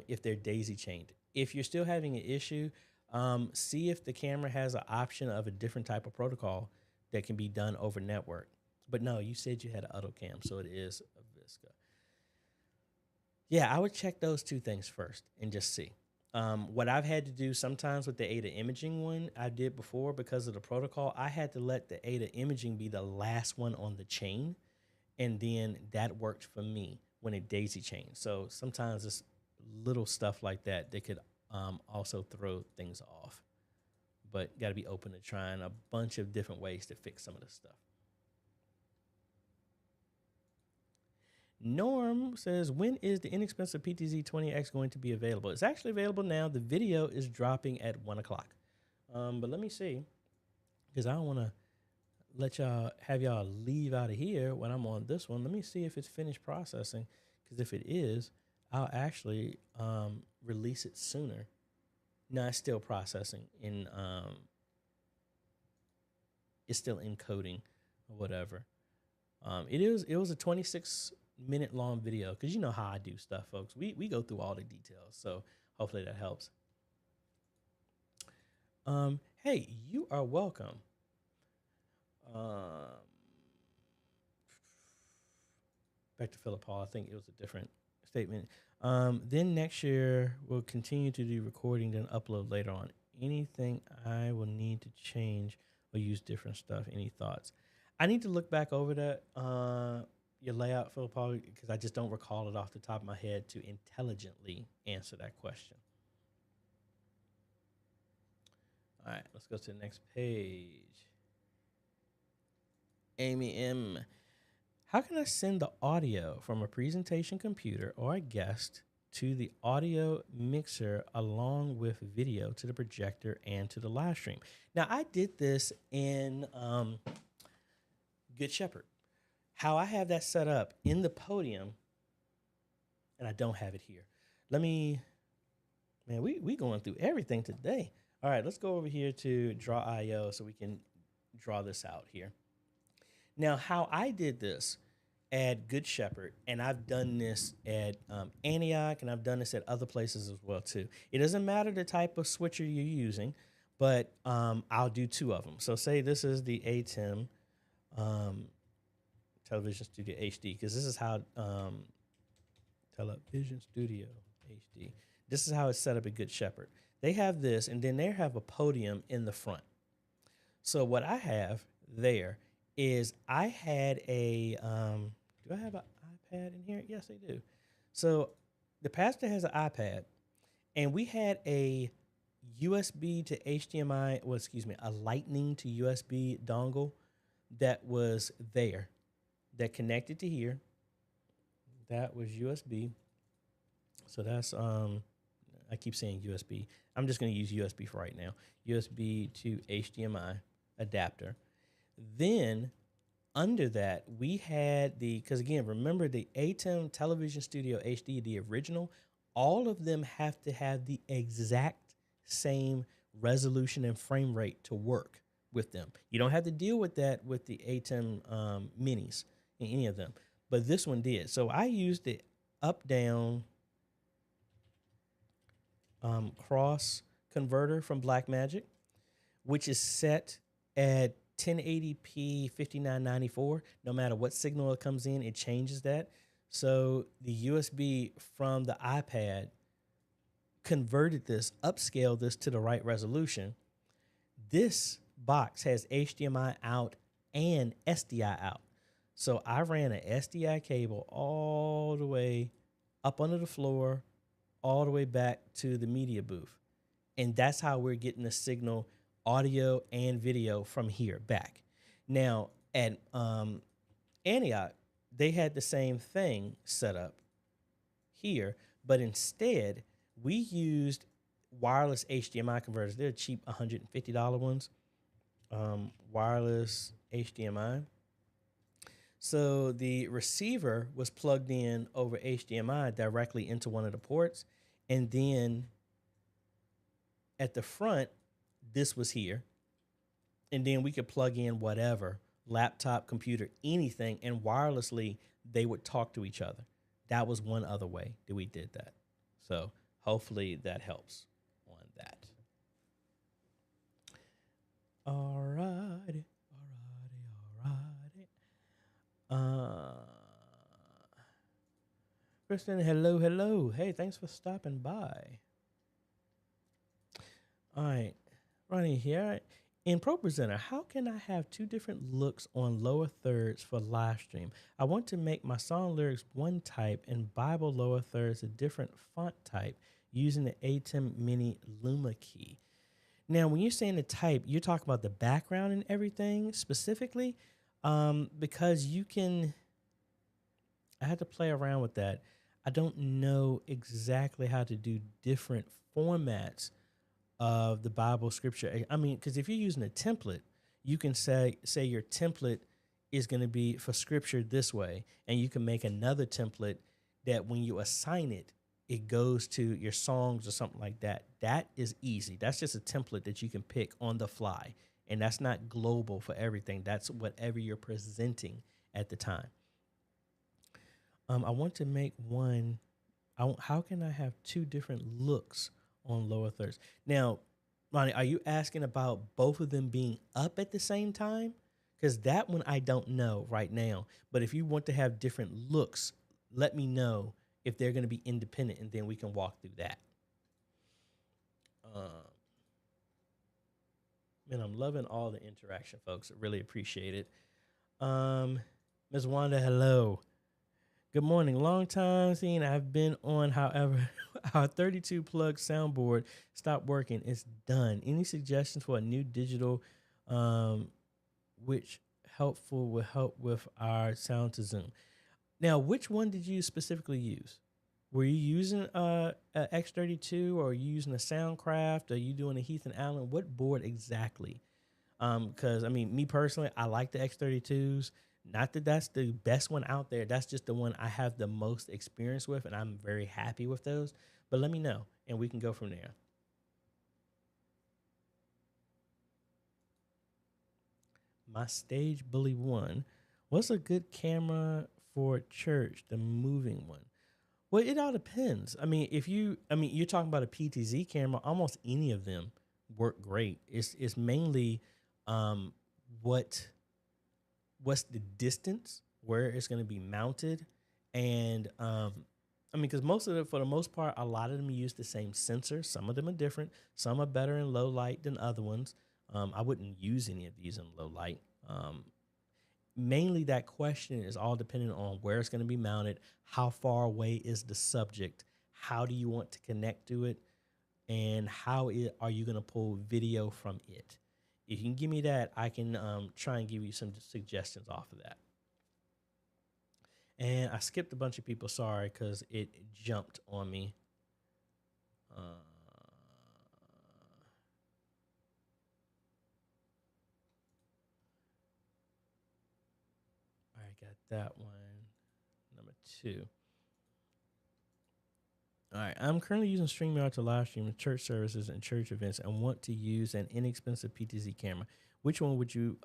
If they're daisy chained. If you're still having an issue, see if the camera has an option of a different type of protocol that can be done over network. But no, you said you had an AutoCam, so it is a Visca. Yeah, I would check those two things first and just see. What I've had to do sometimes with the ADA imaging one I did before because of the protocol, I had to let the ADA imaging be the last one on the chain. And then that worked for me when it daisy chained. So sometimes it's little stuff like that that could also throw things off. But got to be open to trying a bunch of different ways to fix some of this stuff. Norm says, when is the inexpensive PTZ20X going to be available? It's actually available now. The video is dropping at 1 o'clock. But let me see, because I don't want to let y'all have y'all leave out of here when I'm on this one. Let me see if it's finished processing, because if it is, I'll actually release it sooner. No, it's still processing. It's still encoding or whatever. It was a 26-minute long video, because you know how I do stuff, folks. We go through all the details, so hopefully that helps. Hey, you are welcome. Back to Philip Paul. I think it was a different statement. Then next year we'll continue to do recording, then upload later on. Anything I will need to change or use different stuff? Any thoughts? I need to look back over that your layout, Philip Paul, because I just don't recall it off the top of my head to intelligently answer that question. All right, let's go to the next page. Amy M. How can I send the audio from a presentation computer or a guest to the audio mixer along with video to the projector and to the live stream? Now, I did this in Good Shepherd. How I have that set up in the podium, and I don't have it here. Let me, man, we going through everything today. All right, let's go over here to Draw IO so we can draw this out here. Now, how I did this at Good Shepherd, and I've done this at Antioch, and I've done this at other places as well, too. It doesn't matter the type of switcher you're using, but I'll do two of them. So say this is the ATEM Television Studio HD, because this is how Television Studio HD. This is how it's set up at Good Shepherd. They have this, and then they have a podium in the front. So what I have there is I had a, do I have an iPad in here? Yes, I do. So the pastor has an iPad, and we had a USB to HDMI, well, excuse me, a lightning to USB dongle that was there that connected to here. That was USB. So that's, I keep saying USB. I'm just going to use USB for right now. USB to HDMI adapter. Then under that, we had the, because again, remember the ATEM Television Studio HD, the original, all of them have to have the exact same resolution and frame rate to work with them. You don't have to deal with that with the ATEM minis in any of them, but this one did. So I used the up-down cross converter from Blackmagic, which is set at 1080p 5994. No matter what signal it comes in, it changes that. So the USB from the iPad converted this, upscaled this to the right resolution. This box has HDMI out and SDI out. So I ran an SDI cable all the way up under the floor, all the way back to the media booth. And that's how we're getting the signal, audio and video, from here back. Now, at Antioch, they had the same thing set up here, but instead, we used wireless HDMI converters. They're cheap, $150 ones, wireless HDMI. So the receiver was plugged in over HDMI directly into one of the ports, and then at the front, this was here, and then we could plug in whatever, laptop, computer, anything, and wirelessly they would talk to each other. That was one other way that we did that. So hopefully that helps on that. All righty. Kristen, hello. Hey, thanks for stopping by. All right, Ronnie here. In ProPresenter, how can I have two different looks on lower thirds for live stream? I want to make my song lyrics one type and Bible lower thirds a different font type using the ATEM Mini Luma key. Now, when you're saying the type, you're talking about the background and everything specifically, because you can. I had to play around with that. I don't know exactly how to do different formats of the Bible scripture. I mean, because if you're using a template, you can say your template is going to be for scripture this way, and you can make another template that when you assign it, it goes to your songs or something like that. That is easy. That's just a template that you can pick on the fly, and that's not global for everything. That's whatever you're presenting at the time. I want to make one. How can I have two different looks on lower thirds? Now, Ronnie, are you asking about both of them being up at the same time? Because that one I don't know right now. But if you want to have different looks, let me know if they're going to be independent, and then we can walk through that. And I'm loving all the interaction, folks. I really appreciate it. Ms. Wanda, hello. Good morning. Long time seeing. I've been on, however, our 32 plug soundboard stopped working. It's done. Any suggestions for a new digital, which helpful will help with our sound to Zoom? Now, which one did you specifically use? Were you using a X32, or are you using a Soundcraft? Are you doing a Heath and Allen? What board exactly? Because I mean, me personally, I like the X32s. Not that that's the best one out there. That's just the one I have the most experience with, and I'm very happy with those. But let me know, and we can go from there. My Stage Bully 1. What's a good camera for church? The moving one. Well, it all depends. I mean, you're talking about a PTZ camera. Almost any of them work great. It's mainly what's the distance, where it's going to be mounted, and because for the most part, a lot of them use the same sensor. Some of them are different. Some are better in low light than other ones. I wouldn't use any of these in low light. Mainly, that question is all dependent on where it's going to be mounted, how far away is the subject, how do you want to connect to it, and are you going to pull video from it. If you can give me that, I can try and give you some suggestions off of that. And I skipped a bunch of people, sorry, because it jumped on me. All right, got that one. Number 2. All right, I'm currently using StreamYard to live stream church services and church events and want to use an inexpensive PTZ camera. Which one would you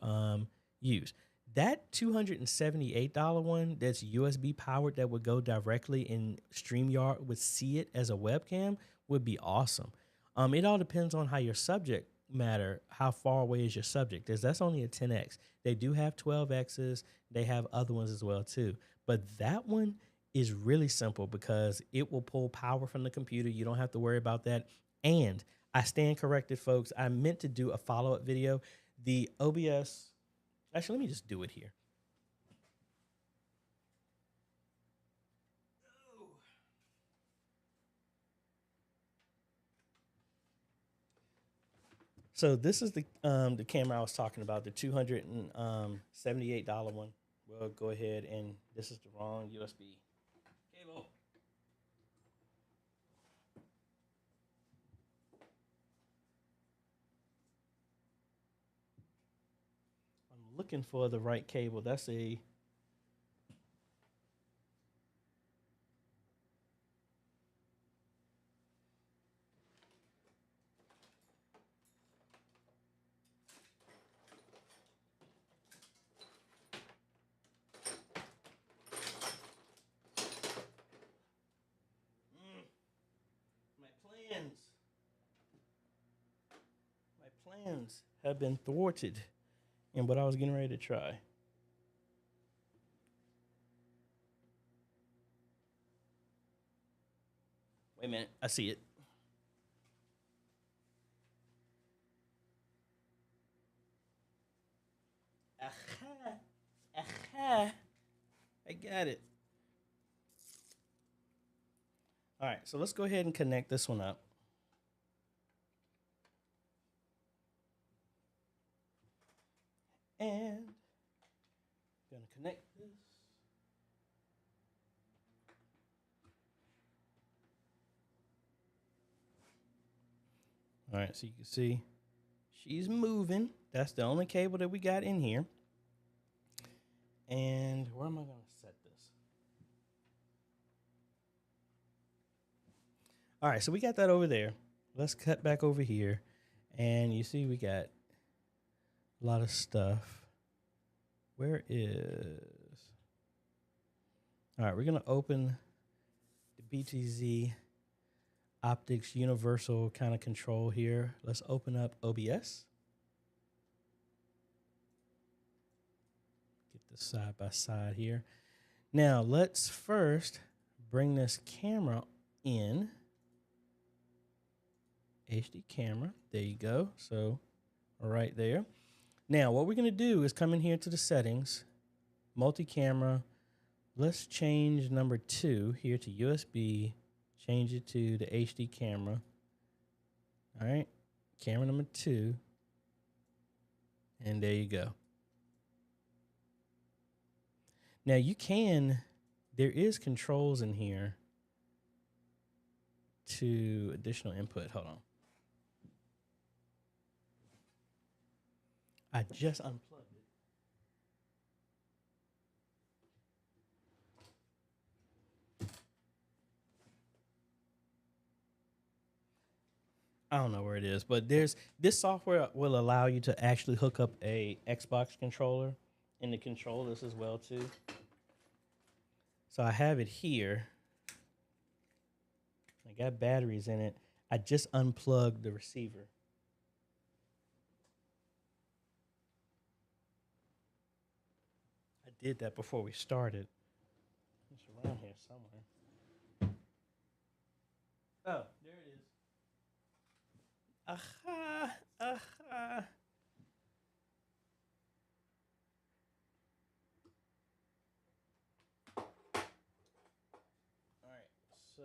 use? That $278 one that's USB powered that would go directly in StreamYard would see it as a webcam would be awesome. It all depends on how your subject matter, how far away is your subject. That's only a 10X. They do have 12Xs. They have other ones as well too. But that one is really simple because it will pull power from the computer. You don't have to worry about that. And I stand corrected, folks. I meant to do a follow-up video. The OBS, actually, let me just do it here. So this is the camera I was talking about, the $278 one. We'll go ahead, and this is the wrong USB cable. I'm looking for the right cable. That's a my plans have been thwarted in what I was getting ready to try. Wait a minute, I see it. Aha. Aha. I got it. All right, so let's go ahead and connect this one up. And I'm gonna connect this. All right, so you can see she's moving. That's the only cable that we got in here. And where am I gonna set this? All right, so we got that over there. Let's cut back over here. And you see we got a lot of stuff. Where is... All right, we're going to open the BTZ Optics Universal kind of control here. Let's open up OBS. Get this side by side here. Now, let's first bring this camera in. HD camera. There you go. So, right there. Now, what we're going to do is come in here to the settings, multi-camera. Let's change number 2 here to USB. Change it to the HD camera. All right. Camera number 2. And there you go. Now, there is controls in here to additional input. Hold on. I just unplugged it. I don't know where it is, but this software will allow you to actually hook up a Xbox controller and to control this as well too. So I have it here. I got batteries in it. I just unplugged the receiver. I did that before we started. It's around here somewhere. Oh, there it is. Aha, aha. All right, so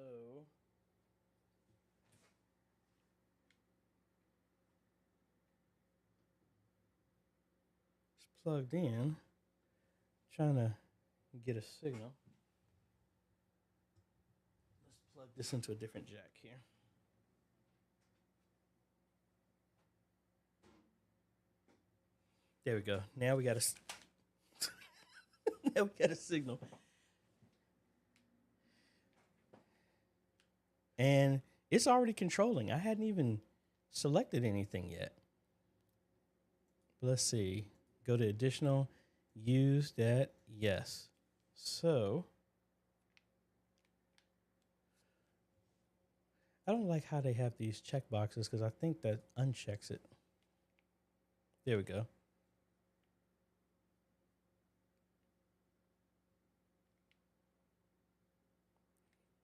it's plugged in. Trying to get a signal. Let's plug this into a different jack here. There we go. Now we got now we got a signal. And it's already controlling. I hadn't even selected anything yet. Let's see. Go to additional. Use that. Yes. So I don't like how they have these check boxes because I think that unchecks it. There we go.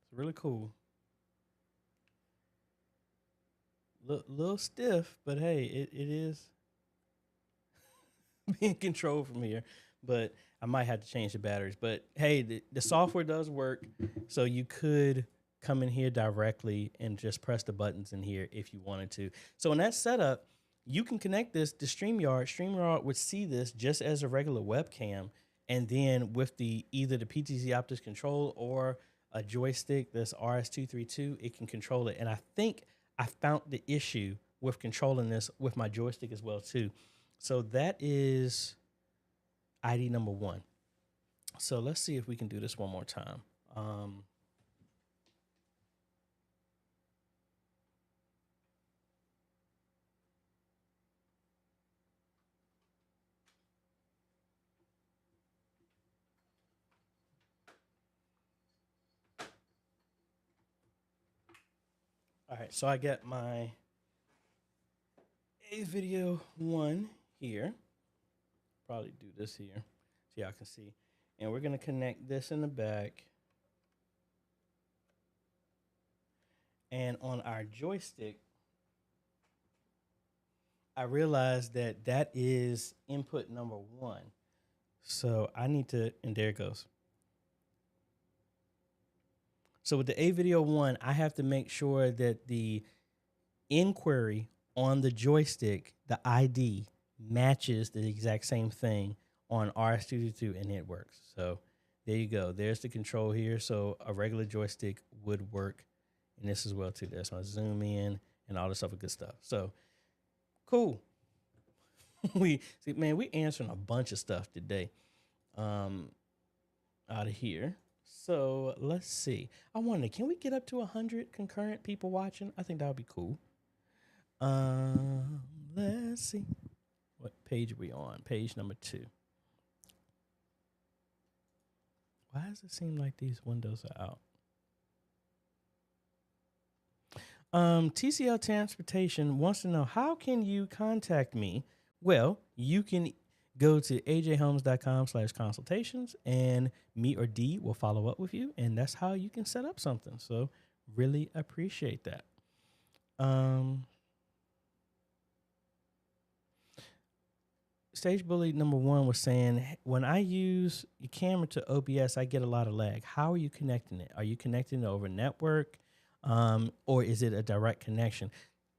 It's really cool. Little stiff, but hey, it is being controlled from here. But I might have to change the batteries. But hey, the software does work, so you could come in here directly and just press the buttons in here if you wanted to. So in that setup, you can connect this to StreamYard. StreamYard would see this just as a regular webcam, and then with either the PTZ Optics control or a joystick that's RS232, it can control it. And I think I found the issue with controlling this with my joystick as well too. So that is ID number 1. So let's see if we can do this one more time. All right, so I got my AVKANS here. Probably do this here so y'all can see. And we're gonna connect this in the back. And on our joystick, I realized that that is input number one. So I need to, and there it goes. So with the A video one, I have to make sure that the inquiry on the joystick, the ID, matches the exact same thing on RS-222, and it works. So there you go. There's the control here. So a regular joystick would work in this as well too. There's my zoom in and all this other good stuff. So cool. We answering a bunch of stuff today out of here. So let's see. I wonder, can we get up to 100 concurrent people watching? I think that would be cool. Let's see. What page are we on? Page number 2. Why does it seem like these windows are out? TCL Transportation wants to know, how can you contact me? Well, you can go to ajhomes.com/consultations, and me or D will follow up with you, and that's how you can set up something. So really appreciate that. Stage Bully number 1 was saying, when I use your camera to OBS, I get a lot of lag. How are you connecting it? Are you connecting it over network, or is it a direct connection?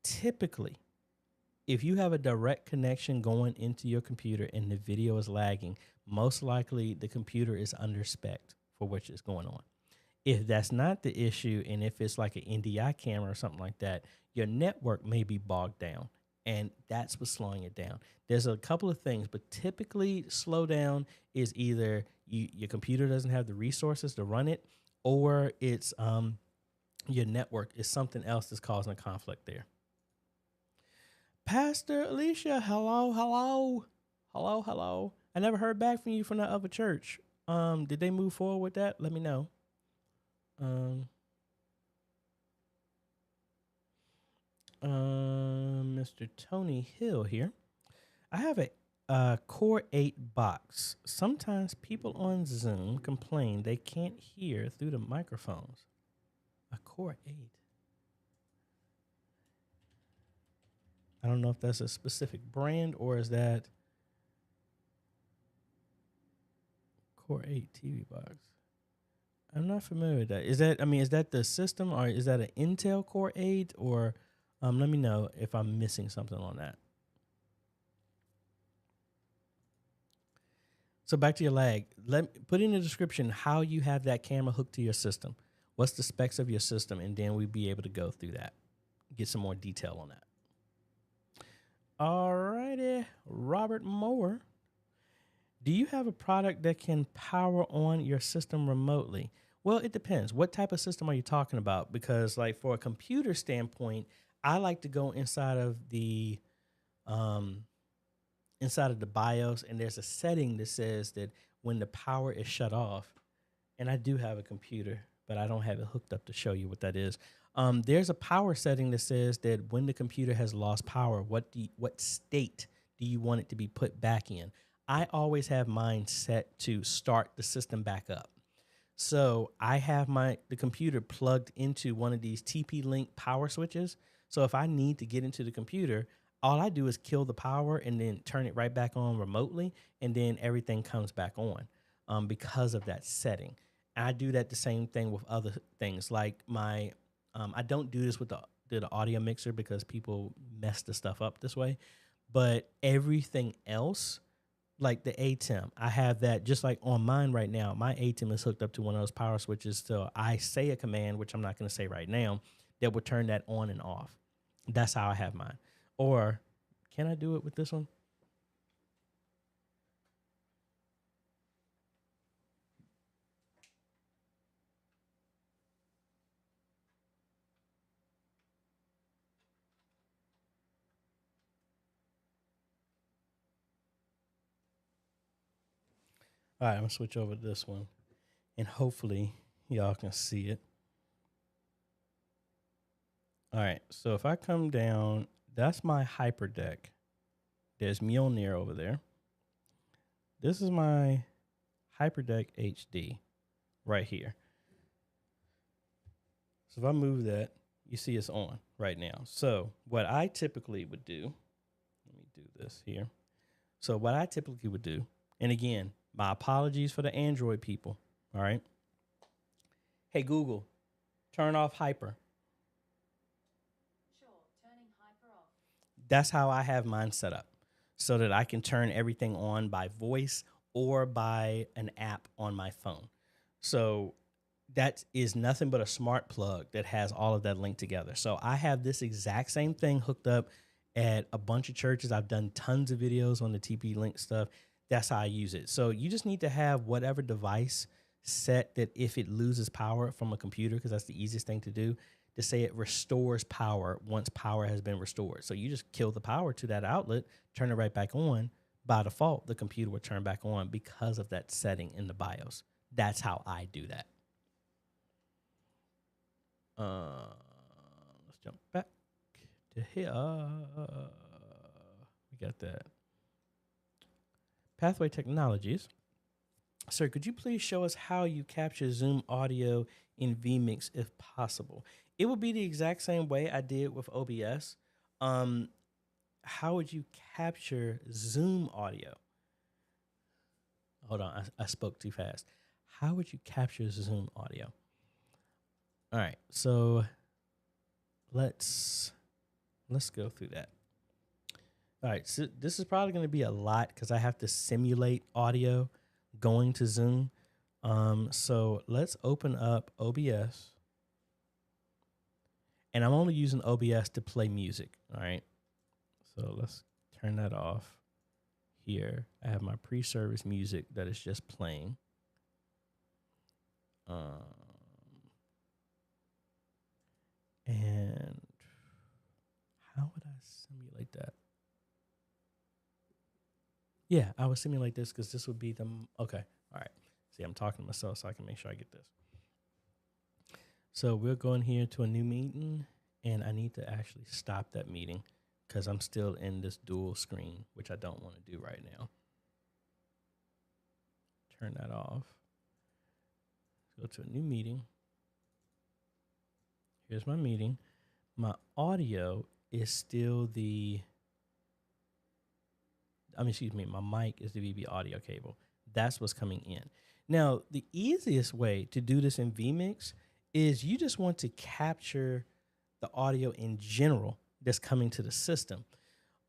Typically, if you have a direct connection going into your computer and the video is lagging, most likely the computer is under spec for which is going on. If that's not the issue, and if it's like an NDI camera or something like that, your network may be bogged down, and that's what's slowing it down. There's a couple of things, but typically slowdown is either your computer doesn't have the resources to run it, or it's your network is something else that's causing a conflict there. Pastor Alicia, hello. I never heard back from you from that other church. Did they move forward with that? Let me know. Mr. Tony Hill here. I have a Core 8 box. Sometimes people on Zoom complain they can't hear through the microphones. A Core 8. I don't know if that's a specific brand, or is that Core 8 TV box? I'm not familiar with that. Is that the system, or is that an Intel Core 8, or let me know if I'm missing something on that. So back to your lag. Put in the description how you have that camera hooked to your system. What's the specs of your system, and then we'll be able to go through that, get some more detail on that. All righty, Robert Moore. Do you have a product that can power on your system remotely? Well, it depends. What type of system are you talking about? Because like for a computer standpoint, I like to go inside of the BIOS, and there's a setting that says that when the power is shut off, and I do have a computer, but I don't have it hooked up to show you what that is. There's a power setting that says that when the computer has lost power, what state do you want it to be put back in? I always have mine set to start the system back up. So I have the computer plugged into one of these TP-Link power switches. So if I need to get into the computer, all I do is kill the power and then turn it right back on remotely, and then everything comes back on because of that setting. I do that the same thing with other things, like my I don't do this with the audio mixer because people mess the stuff up this way, but everything else, like the ATEM, I have that just like on mine right now. My ATEM is hooked up to one of those power switches, so I say a command, which I'm not going to say right now, that will turn that on and off. That's how I have mine. Or can I do it with this one? All right, I'm going to switch over to this one, and hopefully y'all can see it. All right, so if I come down, that's my HyperDeck. There's Mjolnir over there. This is my HyperDeck HD right here. So if I move that, you see it's on right now. So what I typically would do, this here. So what I typically would do, and again, my apologies for the Android people, all right? Hey, Google, turn off Hyper. Sure, turning Hyper off. That's how I have mine set up, so that I can turn everything on by voice or by an app on my phone. So that is nothing but a smart plug that has all of that linked together. So I have this exact same thing hooked up at a bunch of churches. I've done tons of videos on the TP-Link stuff. That's how I use it. So you just need to have whatever device set that if it loses power from a computer, because that's the easiest thing to do, to say it restores power once power has been restored. So you just kill the power to that outlet, turn it right back on. By default, the computer will turn back on because of that setting in the BIOS. That's how I do that. Let's jump back to here. We got that. Pathway Technologies. Sir, could you please show us how you capture Zoom audio in vMix if possible? It would be the exact same way I did with OBS. How would you capture Zoom audio? Hold on, I spoke too fast. How would you capture Zoom audio? All right, so let's go through that. All right, so this is probably going to be a lot because I have to simulate audio going to Zoom. So let's open up OBS. And I'm only using OBS to play music, all right? So let's turn that off here. I have my pre-service music that is just playing. And how would I simulate that? Yeah, I would simulate this because this would be the, okay, all right. See, I'm talking to myself so I can make sure I get this. So we're going here to a new meeting, and I need to actually stop that meeting because I'm still in this dual screen, which I don't want to do right now. Turn that off. Go to a new meeting. Here's my meeting. My audio is still my mic is the VB audio cable. That's what's coming in. Now, the easiest way to do this in vMix is you just want to capture the audio in general that's coming to the system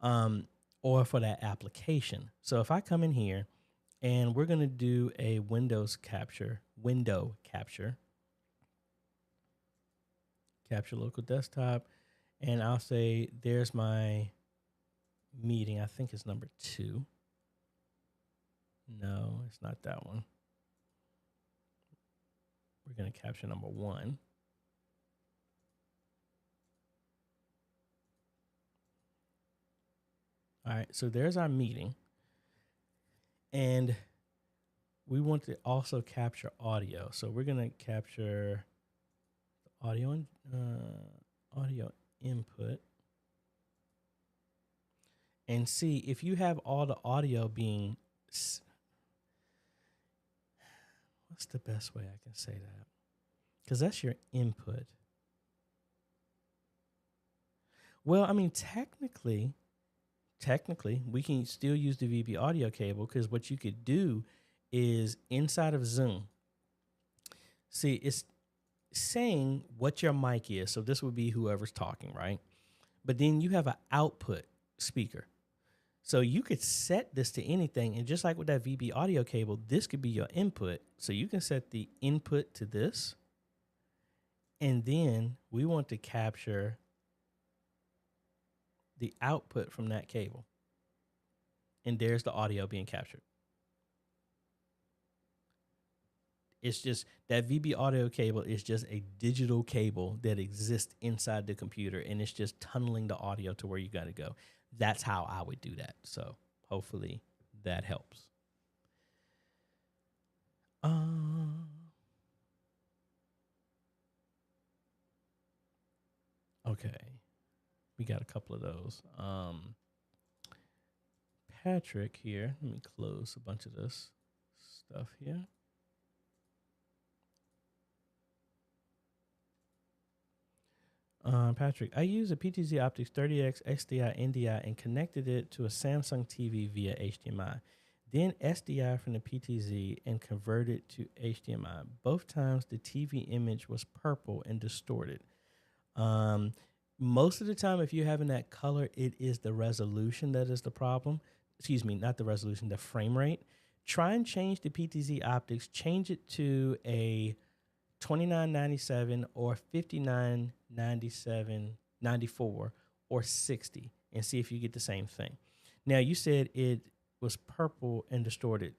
or for that application. So if I come in here and we're going to do a window capture, capture local desktop, and I'll say there's my meeting. I think it's number 2. No, it's not that one. We're going to capture number 1. All right, so there's our meeting. And we want to also capture audio. So we're going to capture audio and audio input. And see if you have all the audio being, what's the best way I can say that? Because that's your input. Well, I mean, technically, we can still use the VB audio cable because what you could do is inside of Zoom, see, it's saying what your mic is. So this would be whoever's talking, right? But then you have an output speaker. So you could set this to anything. And just like with that VB audio cable, this could be your input. So you can set the input to this. And then we want to capture the output from that cable. And there's the audio being captured. It's just that VB audio cable is just a digital cable that exists inside the computer, and it's just tunneling the audio to where you got to go. That's how I would do that. So hopefully that helps. Okay. We got a couple of those. Patrick here. Let me close a bunch of this stuff here. Patrick, I used a PTZ Optics 30X XDI NDI and connected it to a Samsung TV via HDMI. Then SDI from the PTZ and converted to HDMI. Both times the TV image was purple and distorted. Most of the time, if you're having that color, it is the resolution that is the problem. Excuse me, not the resolution, the frame rate. Try and change the PTZ optics, change it to a 2997 or 5997, 94 or 60 and see if you get the same thing. Now, you said it was purple and distorted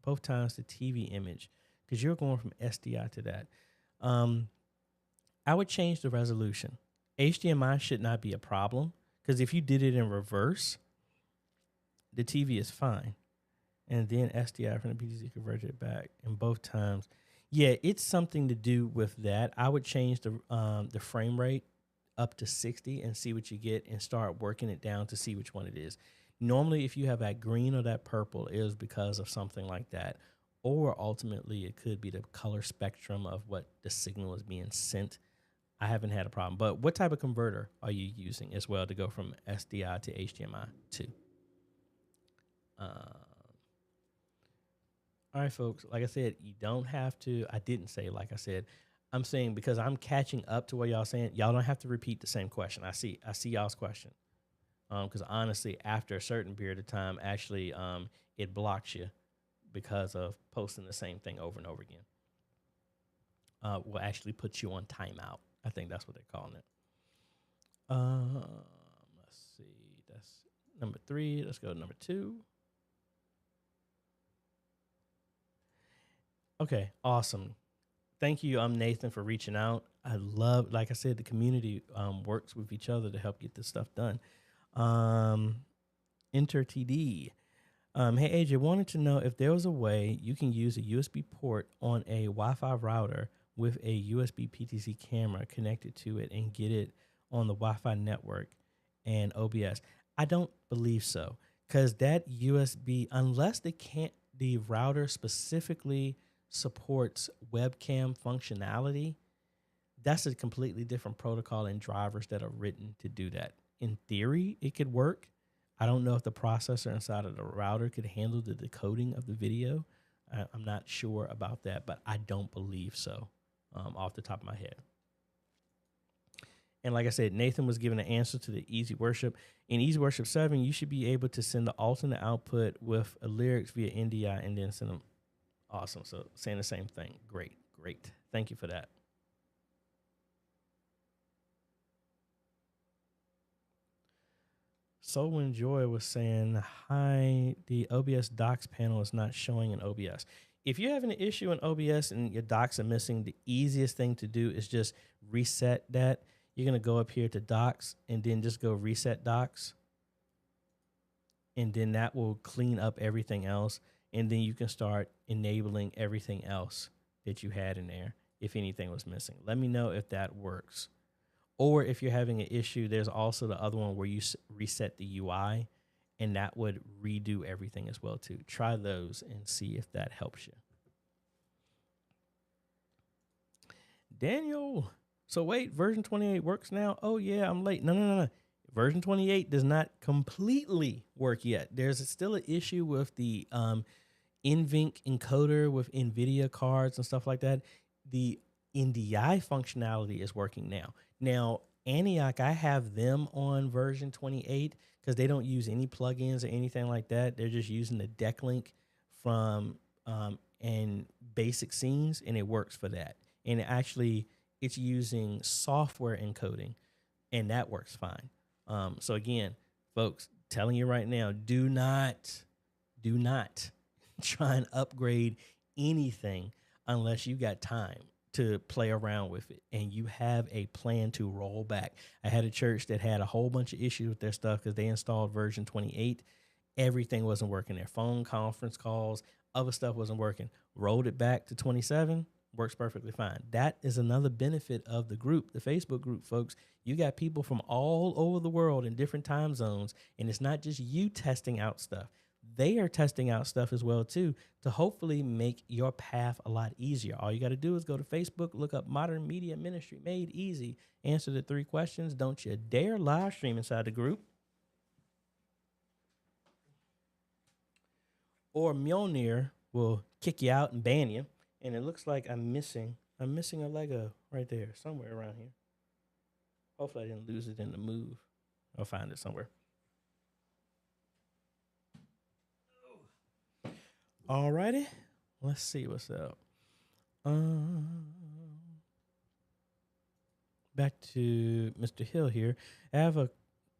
both times the TV image because you're going from SDI to that. I would change the resolution. HDMI should not be a problem because if you did it in reverse, the TV is fine. And then SDI from the PTZ converted it back in both times. Yeah, it's something to do with that. I would change the frame rate up to 60 and see what you get and start working it down to see which one it is. Normally, if you have that green or that purple, it is because of something like that. Or ultimately, it could be the color spectrum of what the signal is being sent. I haven't had a problem. But what type of converter are you using as well to go from SDI to HDMI to? All right, folks, like I said, you don't have to. I didn't say, like I said, I'm saying because I'm catching up to what y'all saying. Y'all don't have to repeat the same question. I see y'all's question. Because honestly, after a certain period of time, actually, it blocks you because of posting the same thing over and over again. Will actually put you on timeout. I think that's what they're calling it. Let's see. That's number 3. Let's go to number 2. Okay, awesome. Thank you, Nathan, for reaching out. I love, like I said, the community works with each other to help get this stuff done. Enter TD. Hey, AJ, wanted to know if there was a way you can use a USB port on a Wi-Fi router with a USB PTZ camera connected to it and get it on the Wi-Fi network and OBS. I don't believe so, because that USB, unless the router specifically supports webcam functionality, that's a completely different protocol and drivers that are written to do that. In theory, it could work. I don't know if the processor inside of the router could handle the decoding of the video. I'm not sure about that, but I don't believe so off the top of my head. And like I said, Nathan was given an answer to the Easy Worship. In Easy Worship 7, you should be able to send the alternate output with lyrics via NDI and then send them. Awesome. So saying the same thing. Great. Thank you for that. So Enjoy was saying, hi, the OBS docs panel is not showing in OBS. If you're having an issue in OBS and your docs are missing, the easiest thing to do is just reset that. You're going to go up here to docs and then just go reset docs. And then that will clean up everything else. And then you can start enabling everything else that you had in there if anything was missing. Let me know if that works. Or if you're having an issue, there's also the other one where you reset the UI, and that would redo everything as well too. Try those and see if that helps you. Daniel, so wait, version 28 works now? Oh yeah, I'm late. No. Version 28 does not completely work yet. There's still an issue with the NVENC encoder with NVIDIA cards and stuff like that. The NDI functionality is working now. Now, Antioch, I have them on version 28 because they don't use any plugins or anything like that. They're just using the deck link from and basic scenes, and it works for that. And it's using software encoding, and that works fine. So again, folks, telling you right now, do not try and upgrade anything unless you got time to play around with it and you have a plan to roll back. I had a church that had a whole bunch of issues with their stuff because they installed version 28. Everything wasn't working. Their phone conference calls, other stuff wasn't working. Rolled it back to 27, works perfectly fine. That is another benefit of the group, the Facebook group, folks. You got people from all over the world in different time zones, and it's not just you testing out stuff. they are testing out stuff as well too to hopefully make your path a lot easier. All you got to do is go to Facebook, look up Modern Media Ministry Made Easy, answer the 3 questions. Don't you dare live stream inside the group, or Mjolnir will kick you out and ban you. And it looks like I'm missing a Lego right there somewhere around here. Hopefully I didn't lose it in the move. I'll find it somewhere. Alrighty, let's see what's up. Back to Mr. Hill here. I have a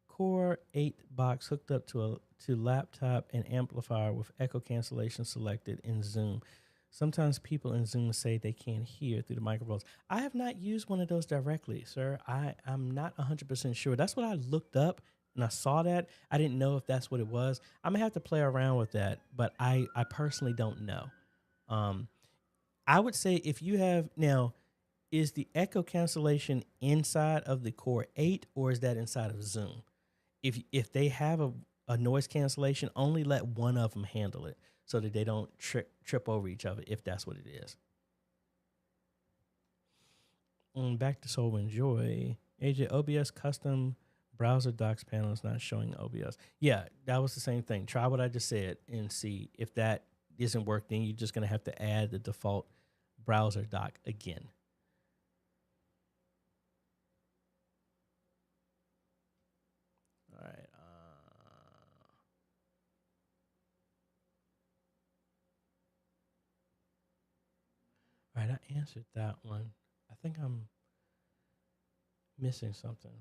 Core 8 box hooked up to laptop and amplifier with echo cancellation selected in Zoom. Sometimes people in Zoom say they can't hear through the microphones. I have not used one of those directly, sir. I'm not 100% sure. That's what I looked up, and I saw that. I didn't know if that's what it was. I'm going to have to play around with that, but I personally don't know. I would say if you have, now, is the echo cancellation inside of the Core 8, or is that inside of Zoom? If they have a noise cancellation, only let one of them handle it so that they don't trip over each other, if that's what it is. Back to Soul and Joy. AJ, OBS custom browser docs panel is not showing OBS. Yeah, that was the same thing. Try what I just said and see if that isn't working. You're just going to have to add the default browser doc again. All right. All right, I answered that one. I think I'm missing something.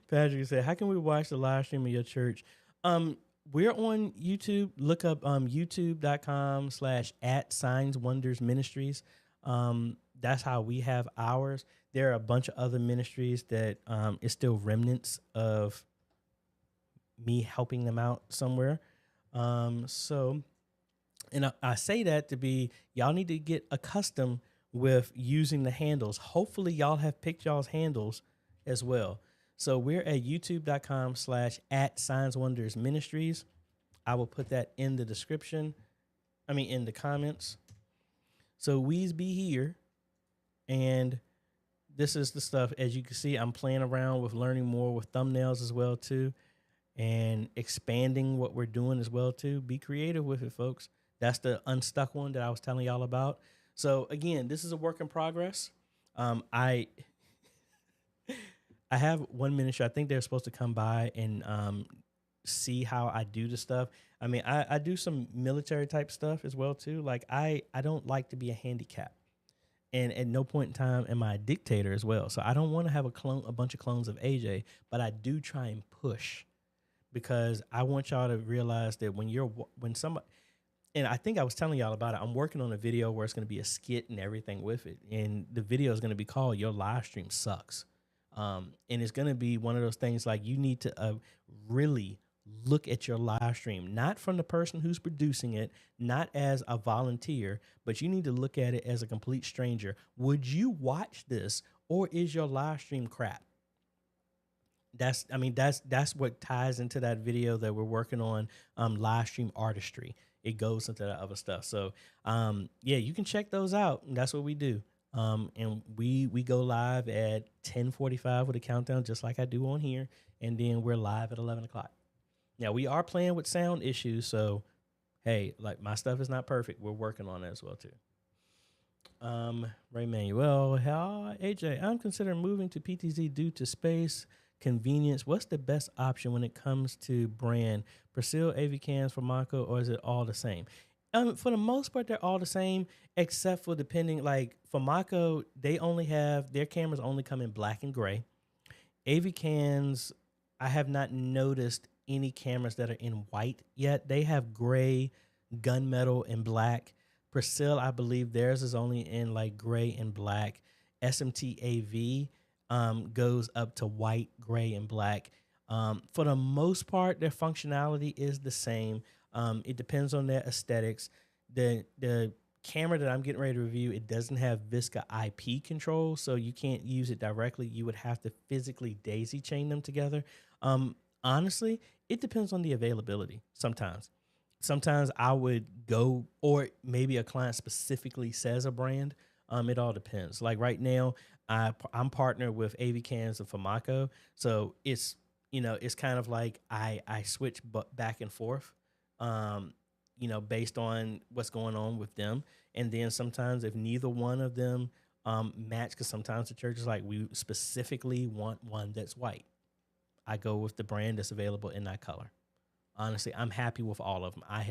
Patrick said, how can we watch the live stream of your church? We're on YouTube. Look up youtube.com/@signswondersministries. That's how we have ours. There are a bunch of other ministries that is still remnants of me helping them out somewhere. So, and I say that to be, y'all need to get accustomed with using the handles. Hopefully y'all have picked y'all's handles as well. So we're at youtube.com/@signswondersministries. I will put that in the description. In the comments. So we's be here. And this is the stuff, as you can see, I'm playing around with learning more with thumbnails as well too, and expanding what we're doing as well too. Be creative with it, folks. That's the unstuck one that I was telling y'all about. So again, this is a work in progress. I have one ministry. I think they're supposed to come by and see how I do the stuff. I do some military type stuff as well too. Like I don't like to be a handicap. And at no point in time am I a dictator as well. So I don't want to have a bunch of clones of AJ, but I do try and push, because I want y'all to realize that when somebody, and I think I was telling y'all about it, I'm working on a video where it's going to be a skit and everything with it. And the video is going to be called Your Live Stream Sucks. And it's going to be one of those things like you need to really look at your live stream, not from the person who's producing it, not as a volunteer, but you need to look at it as a complete stranger. Would you watch this, or is your live stream crap? That's what ties into that video that we're working on, live stream artistry. It goes into that other stuff. So, yeah, you can check those out. That's what we do. And we go live at 10:45 with a countdown, just like I do on here. And then we're live at 11 o'clock. Now, we are playing with sound issues, so, hey, like, my stuff is not perfect. We're working on that as well, too. Ray Manuel, AJ, I'm considering moving to PTZ due to space, convenience. What's the best option when it comes to brand? Persil, AVKANS, Formaco, or is it all the same? For the most part, they're all the same, except for depending, like, Formaco, their cameras only come in black and gray. AVKANS, I have not noticed any cameras that are in white yet. They have gray, gunmetal, and black. Persil, I believe theirs is only in like gray and black. SMT AV goes up to white, gray, and black. For the most part, their functionality is the same. It depends on their aesthetics. The camera that I'm getting ready to review, it doesn't have VISCA IP control, so you can't use it directly. You would have to physically daisy chain them together. Honestly, it depends on the availability sometimes. Sometimes I would go, or maybe a client specifically says a brand. It all depends. Like right now, I'm partnered with AVKANS and FOMACO, so it's kind of like I switch back and forth, based on what's going on with them. And then sometimes if neither one of them match, because sometimes the church is like, we specifically want one that's white, I go with the brand that's available in that color. Honestly, I'm happy with all of them. I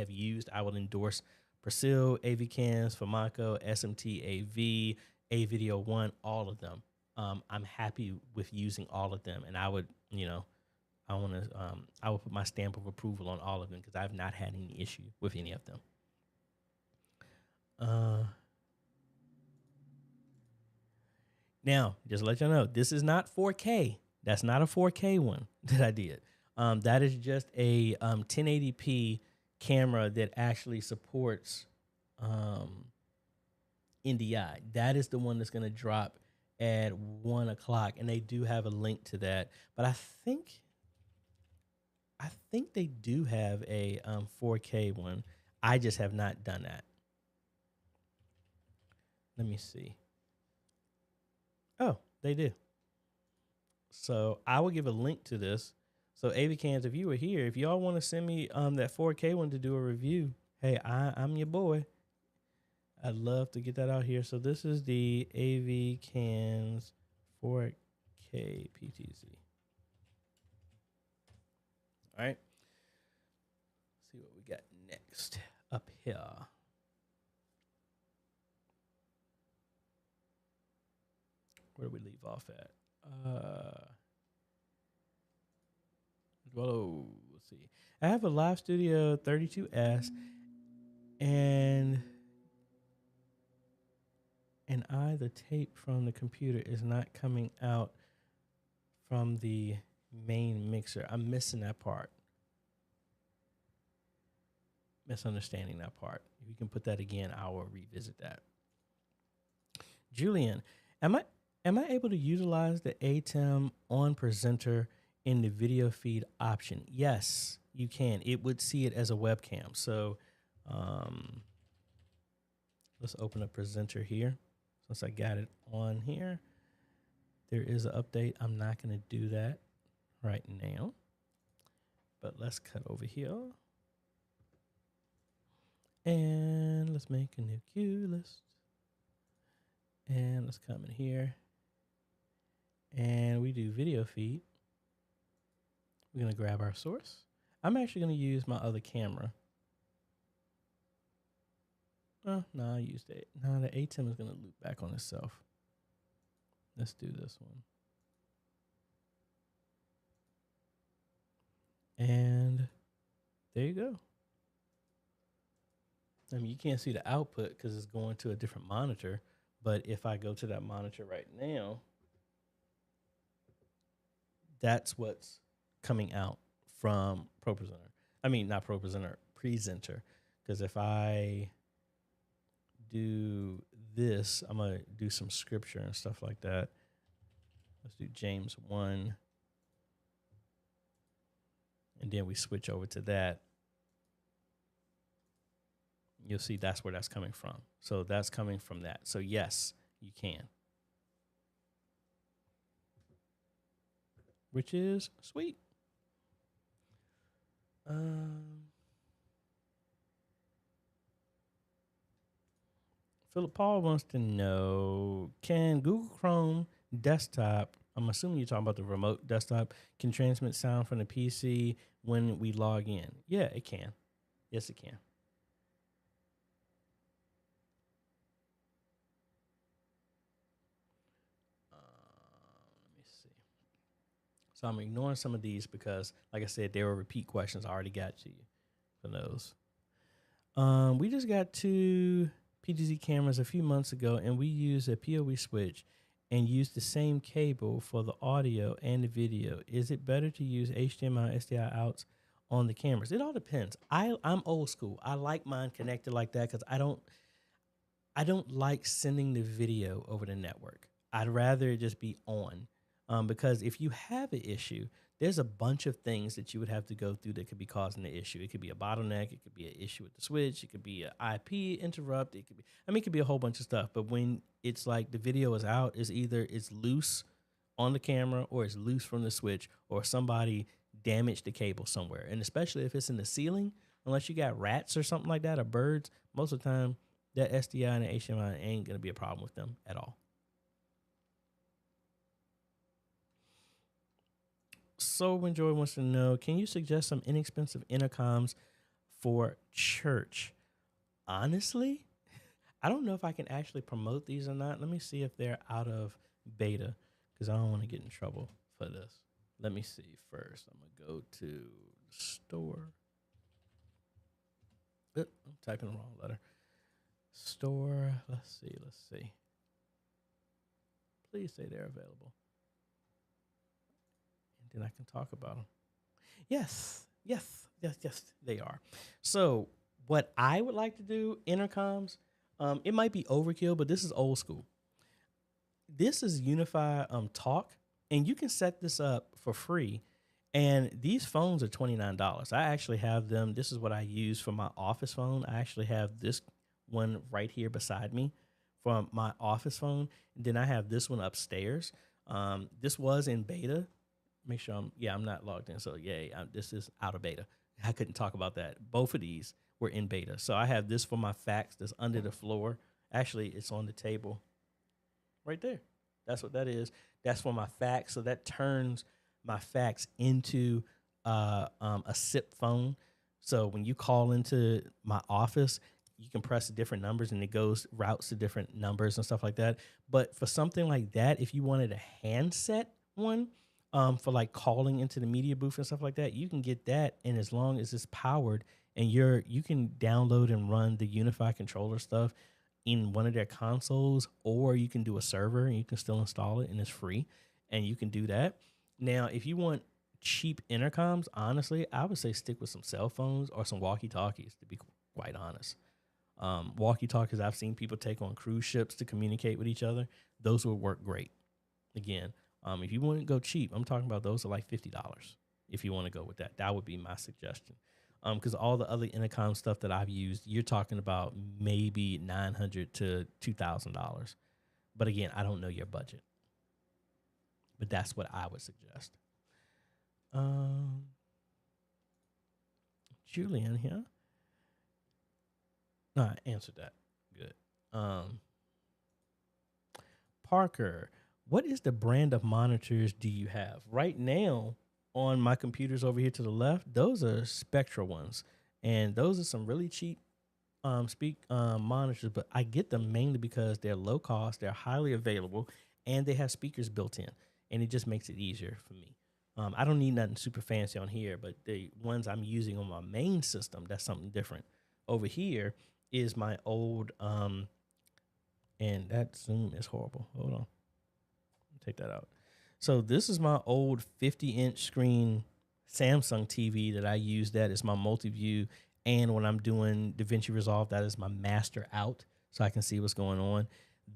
will endorse Persil, AVKANS, FOMACO, SMT, AV, AVideo One, all of them. I'm happy with using all of them, and I would put my stamp of approval on all of them because I've not had any issue with any of them. Now, just to let y'all know, this is not 4K. That's not a 4K one that I did. That is just a 1080p camera that actually supports NDI. That is the one that's going to drop at 1 o'clock, and they do have a link to that. But I think they do have a 4K one. I just have not done that. Let me see. Oh, they do. So I will give a link to this. So AVKANS, if you were here, if y'all want to send me that 4K one to do a review, hey, I'm your boy. I'd love to get that out here. So this is the AVKANS 4K PTZ. All right. Let's see what we got next up here. Where do we leave off at? Whoa, let's see. I have a Live Studio 32S, and the tape from the computer is not coming out from the main mixer. I'm missing that part. Misunderstanding that part. If you can put that again, I will revisit that. Julian, am I able to utilize the ATEM on presenter in the video feed option? Yes, you can. It would see it as a webcam. So let's open a presenter here. Since I got it on here, there is an update. I'm not going to do that right now, but let's cut over here. And let's make a new queue list. And let's come in here. And we do video feed. We're going to grab our source. I'm actually going to use my other camera. Oh, no, I used it. No, the ATEM is going to loop back on itself. Let's do this one. And there you go. I mean, you can't see the output because it's going to a different monitor. But if I go to that monitor right now, that's what's coming out from ProPresenter. I mean, not ProPresenter, Presenter. Because if I do this, I'm going to do some scripture and stuff like that. Let's do James 1. And then we switch over to that. You'll see that's where that's coming from. So that's coming from that. So yes, you can. Which is sweet. Philip Paul wants to know, can Google Chrome desktop, I'm assuming you're talking about the remote desktop, can transmit sound from the PC when we log in? Yeah, it can. Yes, it can. Let me see. So I'm ignoring some of these because, like I said, they were repeat questions. I already got to you for those. We just got 2 PTZ cameras a few months ago, and we used a PoE switch and used the same cable for the audio and the video. Is it better to use HDMI SDI outs on the cameras? It all depends. I'm old school. I like mine connected like that because I don't I don't like sending the video over the network. I'd rather it just be on, because if you have an issue, there's a bunch of things that you would have to go through that could be causing the issue. It could be a bottleneck. It could be an issue with the switch. It could be an IP interrupt. It could be, I mean, it could be a whole bunch of stuff. But when it's like the video is out, it's either it's loose on the camera or it's loose from the switch or somebody damaged the cable somewhere. And especially if it's in the ceiling, unless you got rats or something like that or birds, most of the time that SDI and the HDMI ain't going to be a problem with them at all. So Enjoy wants to know, can you suggest some inexpensive intercoms for church? Honestly, I don't know if I can actually promote these or not. Let me see if they're out of beta because I don't want to get in trouble for this. Let me see first. I'm going to go to the store. I'm typing the wrong letter. Store. Let's see. Please say they're available. And then I can talk about them. Yes, they are. So what I would like to do, intercoms, it might be overkill, but this is old school. This is Unify Talk, and you can set this up for free. And these phones are $29. I actually have them. This is what I use for my office phone. I actually have this one right here beside me from my office phone. And then I have this one upstairs. This was in beta. Make sure I'm not logged in. So yay, this is out of beta. I couldn't talk about that. Both of these were in beta. So I have this for my fax that's under the floor. Actually, it's on the table right there. That's what that is. That's for my fax. So that turns my fax into a SIP phone. So when you call into my office, you can press the different numbers and it routes to different numbers and stuff like that. But for something like that, if you wanted a handset one, for like calling into the media booth and stuff like that, you can get that. And as long as it's powered and you can download and run the Unify controller stuff in one of their consoles, or you can do a server and you can still install it and it's free and you can do that. Now, if you want cheap intercoms, honestly, I would say stick with some cell phones or some walkie-talkies, to be quite honest. Walkie-talkies, I've seen people take on cruise ships to communicate with each other. Those would work great. Again, if you want to go cheap, I'm talking about those are like $50. If you want to go with that, that would be my suggestion. Because all the other intercom stuff that I've used, you're talking about maybe $900 to $2,000. But again, I don't know your budget. But that's what I would suggest. Julian here. No, I answered that. Good. Parker, what is the brand of monitors do you have? Right now, on my computers over here to the left, those are Spectra ones. And those are some really cheap monitors, but I get them mainly because they're low cost, they're highly available, and they have speakers built in. And it just makes it easier for me. I don't need nothing super fancy on here, but the ones I'm using on my main system, that's something different. Over here is my old, and that zoom is horrible. Hold on. Take that out. So this is my old 50-inch screen Samsung TV that I use. That is my multi-view. And when I'm doing DaVinci Resolve, that is my master out so I can see what's going on.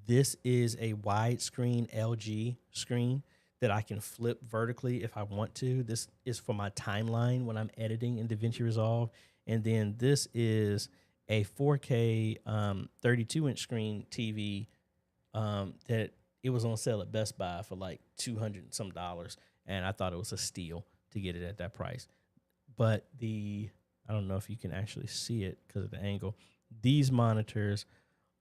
This is a widescreen LG screen that I can flip vertically if I want to. This is for my timeline when I'm editing in DaVinci Resolve. And then this is a 4K 32-inch screen TV that it was on sale at Best Buy for like $200 and some, and I thought it was a steal to get it at that price. But I don't know if you can actually see it because of the angle. These monitors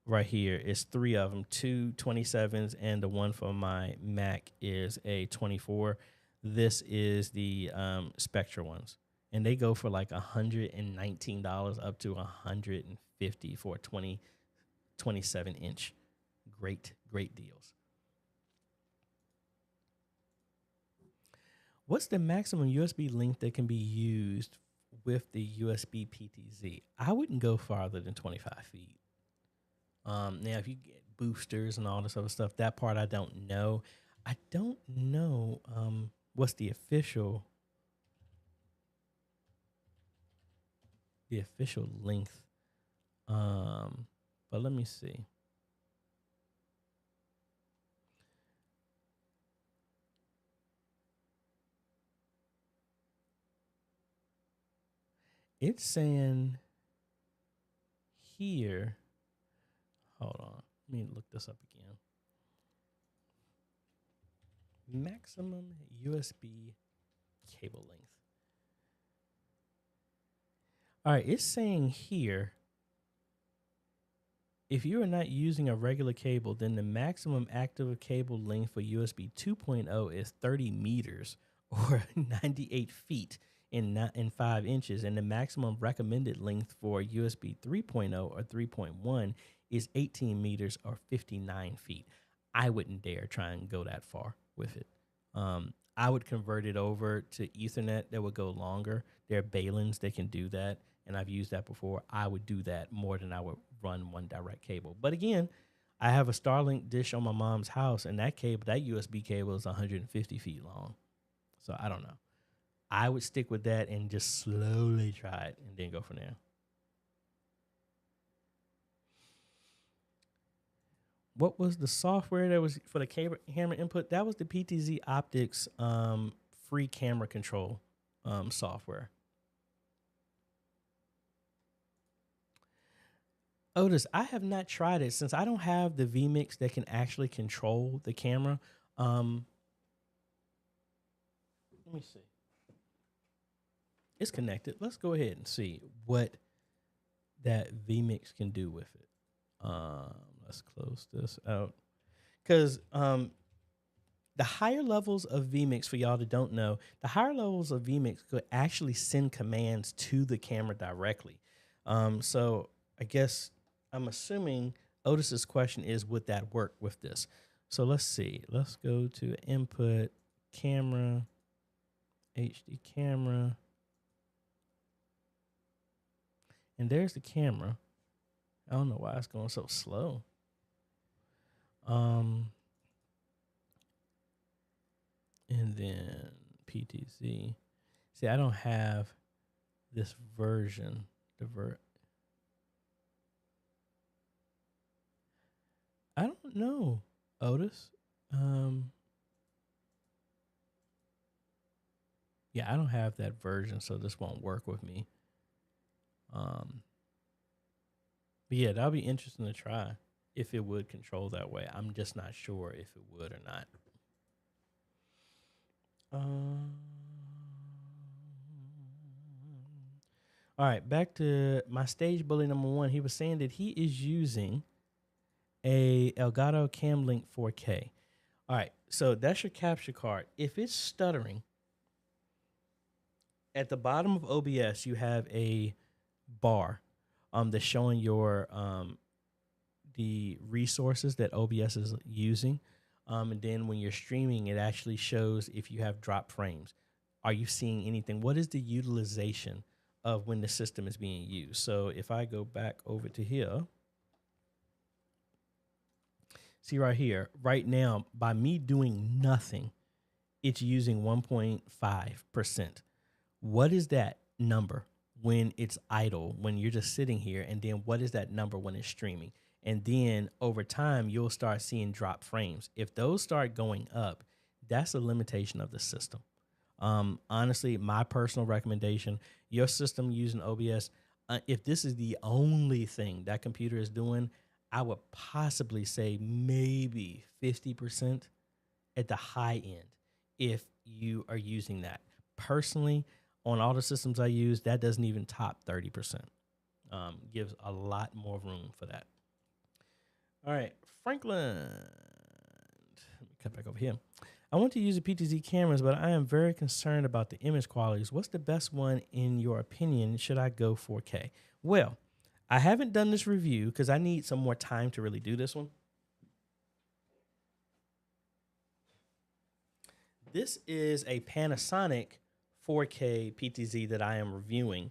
right here is 3 of them, 2 27s, and the one for my Mac is a 24. This is the Spectra ones, and they go for like $119 up to $150 for a 27-inch. Great deals. What's the maximum USB length that can be used with the USB PTZ? I wouldn't go farther than 25 feet. Now, if you get boosters and all this other stuff, that part I don't know. I don't know what's the official length. But let me see. it's saying here, hold on, let me look this up again. Maximum USB cable length. All right, it's saying here, if you are not using a regular cable, then the maximum active cable length for USB 2.0 is 30 meters or 98 feet in 5 inches. And the maximum recommended length for USB 3.0 or 3.1 is 18 meters or 59 feet. I wouldn't dare try and go that far with it. I would convert it over to Ethernet that would go longer. There are Balins that can do that, and I've used that before. I would do that more than I would run one direct cable. But again, I have a Starlink dish on my mom's house, and that cable, that USB cable is 150 feet long. So I don't know. I would stick with that and just slowly try it and then go from there. What was the software that was for the camera input? That was the PTZ Optics free camera control software. Otis, I have not tried it since I don't have the vMix that can actually control the camera. Let me see. It's connected. Let's go ahead and see what that vMix can do with it. Let's close this out. Because the higher levels of vMix, for y'all that don't know, the higher levels of vMix could actually send commands to the camera directly. So I guess I'm assuming Otis's question is, would that work with this? So let's see. Let's go to input, camera, HD camera. And there's the camera. I don't know why it's going so slow. And then PTZ. See, I don't have this version. I don't know, Otis. Yeah, I don't have that version, so this won't work with me. But yeah, that'll be interesting to try if it would control that way. I'm just not sure if it would or not. All right, back to my stage bully number 1. He was saying that he is using a Elgato Camlink 4K. All right, so that's your capture card. If it's stuttering, at the bottom of OBS, you have a bar that's showing your the resources that OBS is using. And then when you're streaming, it actually shows if you have drop frames. Are you seeing anything? What is the utilization of when the system is being used? So if I go back over to here, see right here, right now, by me doing nothing, it's using 1.5%. What is that number when it's idle, when you're just sitting here? And then what is that number when it's streaming? And then over time, you'll start seeing drop frames. If those start going up, that's a limitation of the system. Honestly, my personal recommendation, your system using OBS, if this is the only thing that computer is doing, I would possibly say maybe 50% at the high end if you are using that. Personally, on all the systems I use, that doesn't even top 30%. Gives a lot more room for that. All right, Franklin. Let me cut back over here. I want to use the PTZ cameras, but I am very concerned about the image qualities. What's the best one in your opinion? Should I go 4K? Well, I haven't done this review because I need some more time to really do this one. This is a Panasonic 4K PTZ that I am reviewing.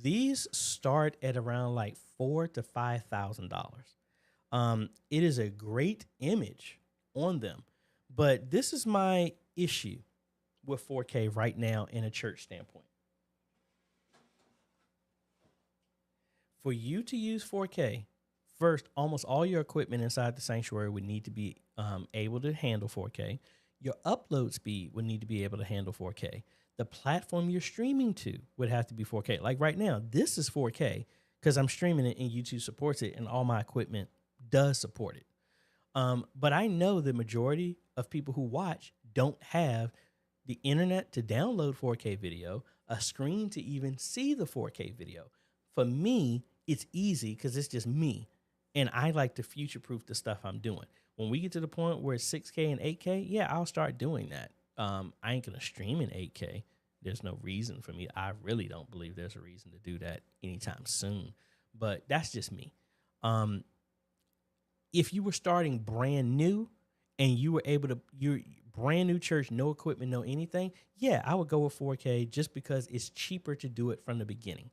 These start at around like $4,000 to $5,000. It is a great image on them, but this is my issue with 4K right now in a church standpoint. For you to use 4K, first, almost all your equipment inside the sanctuary would need to be able to handle 4K. Your upload speed would need to be able to handle 4K. The platform you're streaming to would have to be 4K. Like right now, this is 4K because I'm streaming it and YouTube supports it and all my equipment does support it. But I know the majority of people who watch don't have the internet to download 4K video, a screen to even see the 4K video. For me, it's easy because it's just me. And I like to future-proof the stuff I'm doing. When we get to the point where it's 6K and 8K, yeah, I'll start doing that. I ain't going to stream in 8K. There's no reason for me. I really don't believe there's a reason to do that anytime soon. But that's just me. If you were starting brand new and you were able to, you're brand new church, no equipment, no anything, yeah, I would go with 4K just because it's cheaper to do it from the beginning.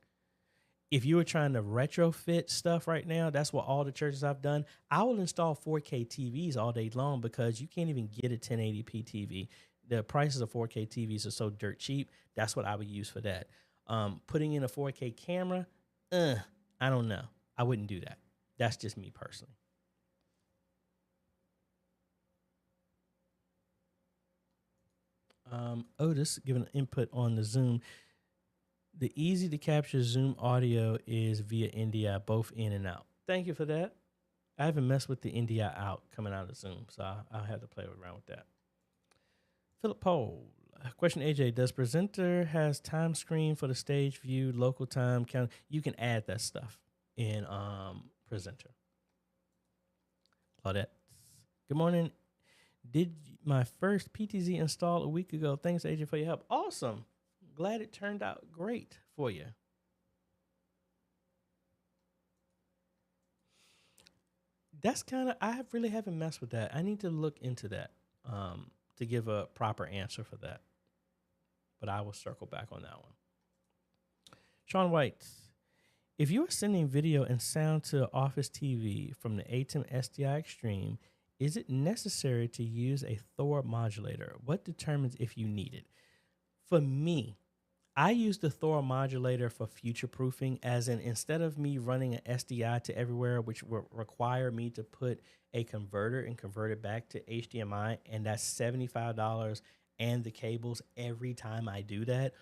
If you were trying to retrofit stuff right now, that's what all the churches I've done. I will install 4K TVs all day long because you can't even get a 1080p TV. The prices of 4K TVs are so dirt cheap. That's what I would use for that. Putting in a 4K camera, I don't know. I wouldn't do that. That's just me personally. Otis giving input on the Zoom. The easy to capture Zoom audio is via NDI, both in and out. Thank you for that. I haven't messed with the NDI out coming out of Zoom, so I'll have to play around with that. Philip Pohl, question AJ, does presenter has time screen for the stage view, local time count? You can add that stuff in presenter. Claudette, good morning. Did my first PTZ install a week ago. Thanks AJ for your help. Awesome. Glad it turned out great for you. That's kind of, I really haven't messed with that. I need to look into that to give a proper answer for that. But I will circle back on that one. Sean White, if you are sending video and sound to Office TV from the ATEM SDI Extreme, is it necessary to use a Thor modulator? What determines if you need it? For me, I use the Thor modulator for future proofing, as in instead of me running an SDI to everywhere, which will require me to put a converter and convert it back to HDMI, and that's $75 and the cables every time I do that,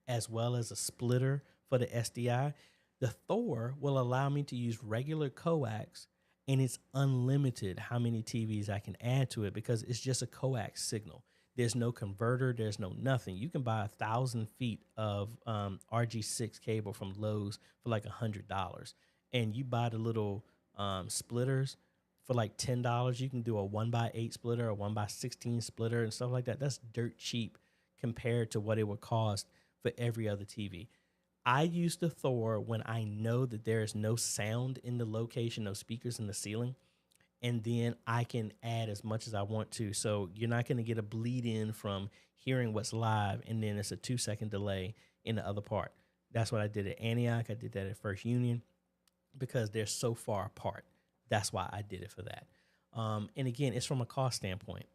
as well as a splitter for the SDI. The Thor will allow me to use regular coax, and it's unlimited how many TVs I can add to it because it's just a coax signal. There's no converter. There's no nothing. You can buy 1,000 feet of RG6 cable from Lowe's for like $100. And you buy the little splitters for like $10. You can do a 1x8 splitter, a 1x16 splitter, and stuff like that. That's dirt cheap compared to what it would cost for every other TV. I use the Thor when I know that there is no sound in the location, no speakers in the ceiling. And then I can add as much as I want to. So you're not going to get a bleed in from hearing what's live, and then it's a 2-second delay in the other part. That's what I did at Antioch. I did that at First Union because they're so far apart. That's why I did it for that. And again, it's from a cost standpoint.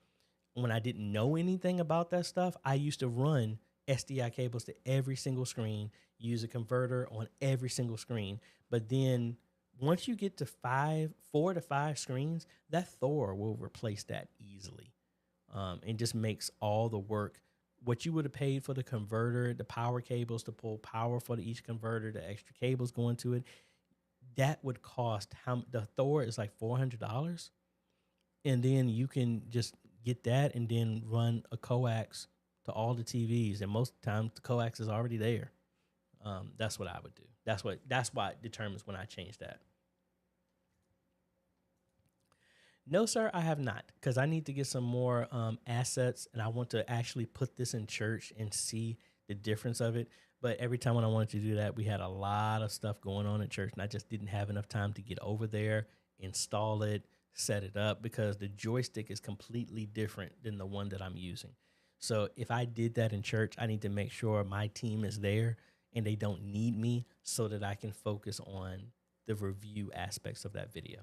When I didn't know anything about that stuff, I used to run SDI cables to every single screen, use a converter on every single screen. But then once you get to 4 to 5 screens, that Thor will replace that easily. And just makes all the work. What you would have paid for the converter, the power cables to pull power for each converter, the extra cables going to it, that would cost, the Thor is like $400. And then you can just get that and then run a coax to all the TVs. And most of the time, the coax is already there. That's what I would do. That's why it determines when I change that. No, sir, I have not, because I need to get some more assets, and I want to actually put this in church and see the difference of it. But every time when I wanted to do that, we had a lot of stuff going on at church, and I just didn't have enough time to get over there, install it, set it up, because the joystick is completely different than the one that I'm using. So if I did that in church, I need to make sure my team is there and they don't need me so that I can focus on the review aspects of that video.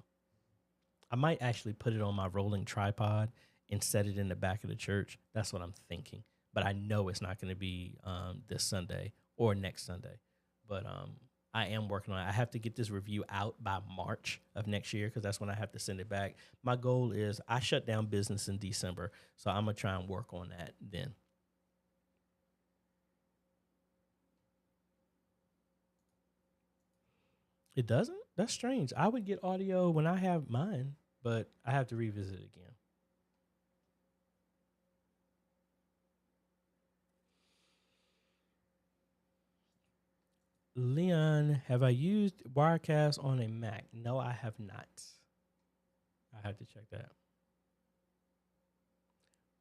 I might actually put it on my rolling tripod and set it in the back of the church. That's what I'm thinking. But I know it's not going to be this Sunday or next Sunday. But I am working on it. I have to get this review out by March of next year because that's when I have to send it back. My goal is I shut down business in December, so I'm going to try and work on that then. It doesn't? That's strange. I would get audio when I have mine, but I have to revisit it again. Leon, have I used Wirecast on a Mac? No, I have not. I have to check that.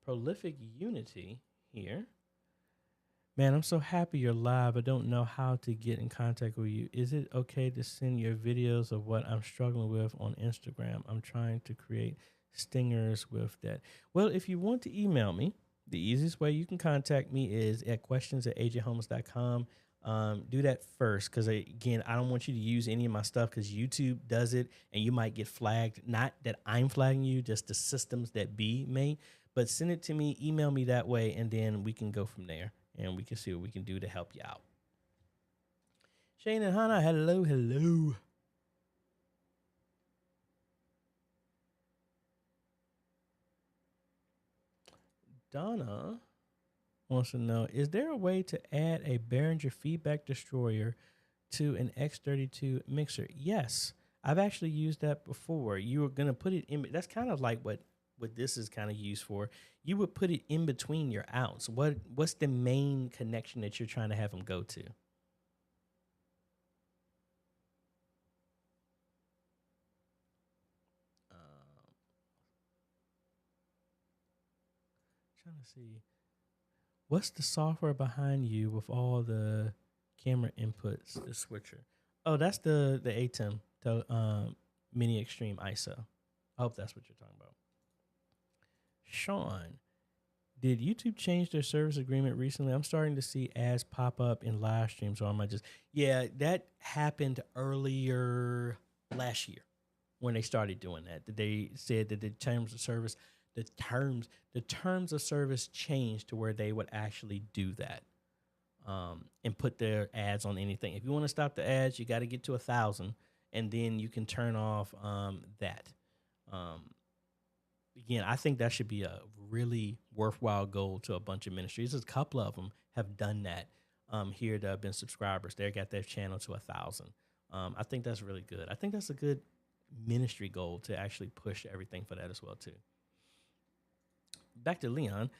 Prolific Unity here. Man, I'm so happy you're live. I don't know how to get in contact with you. Is it okay to send your videos of what I'm struggling with on Instagram? I'm trying to create stingers with that. Well, if you want to email me, the easiest way you can contact me is at questions@ajhomes.com. Do that first because, again, I don't want you to use any of my stuff because YouTube does it and you might get flagged. Not that I'm flagging you, just the systems that be may. But send it to me, email me that way, and then we can go from there. And we can see what we can do to help you out. Shane and Hannah, hello, hello. Donna wants to know, is there a way to add a Behringer feedback destroyer to an X32 mixer? Yes, I've actually used that before. You were going to put it in. That's kind of like what this is kind of used for. You would put it in between your outs. What's the main connection that you're trying to have them go to? Trying to see. What's the software behind you with all the camera inputs, the switcher? Oh, that's the ATEM, the Mini Extreme ISO. I hope that's what you're talking about. Sean, did YouTube change their service agreement recently? I'm starting to see ads pop up in live streams, so I might just... Yeah, that happened earlier last year when they started doing that. They said that the terms of service changed to where they would actually do that and put their ads on anything. If you want to stop the ads, you got to get to 1,000, and then you can turn off that. Again, I think that should be a really worthwhile goal to a bunch of ministries. A couple of them have done that here that have been subscribers. They got their channel to 1,000. I think that's really good. I think that's a good ministry goal to actually push everything for that as well, too. Back to Leon.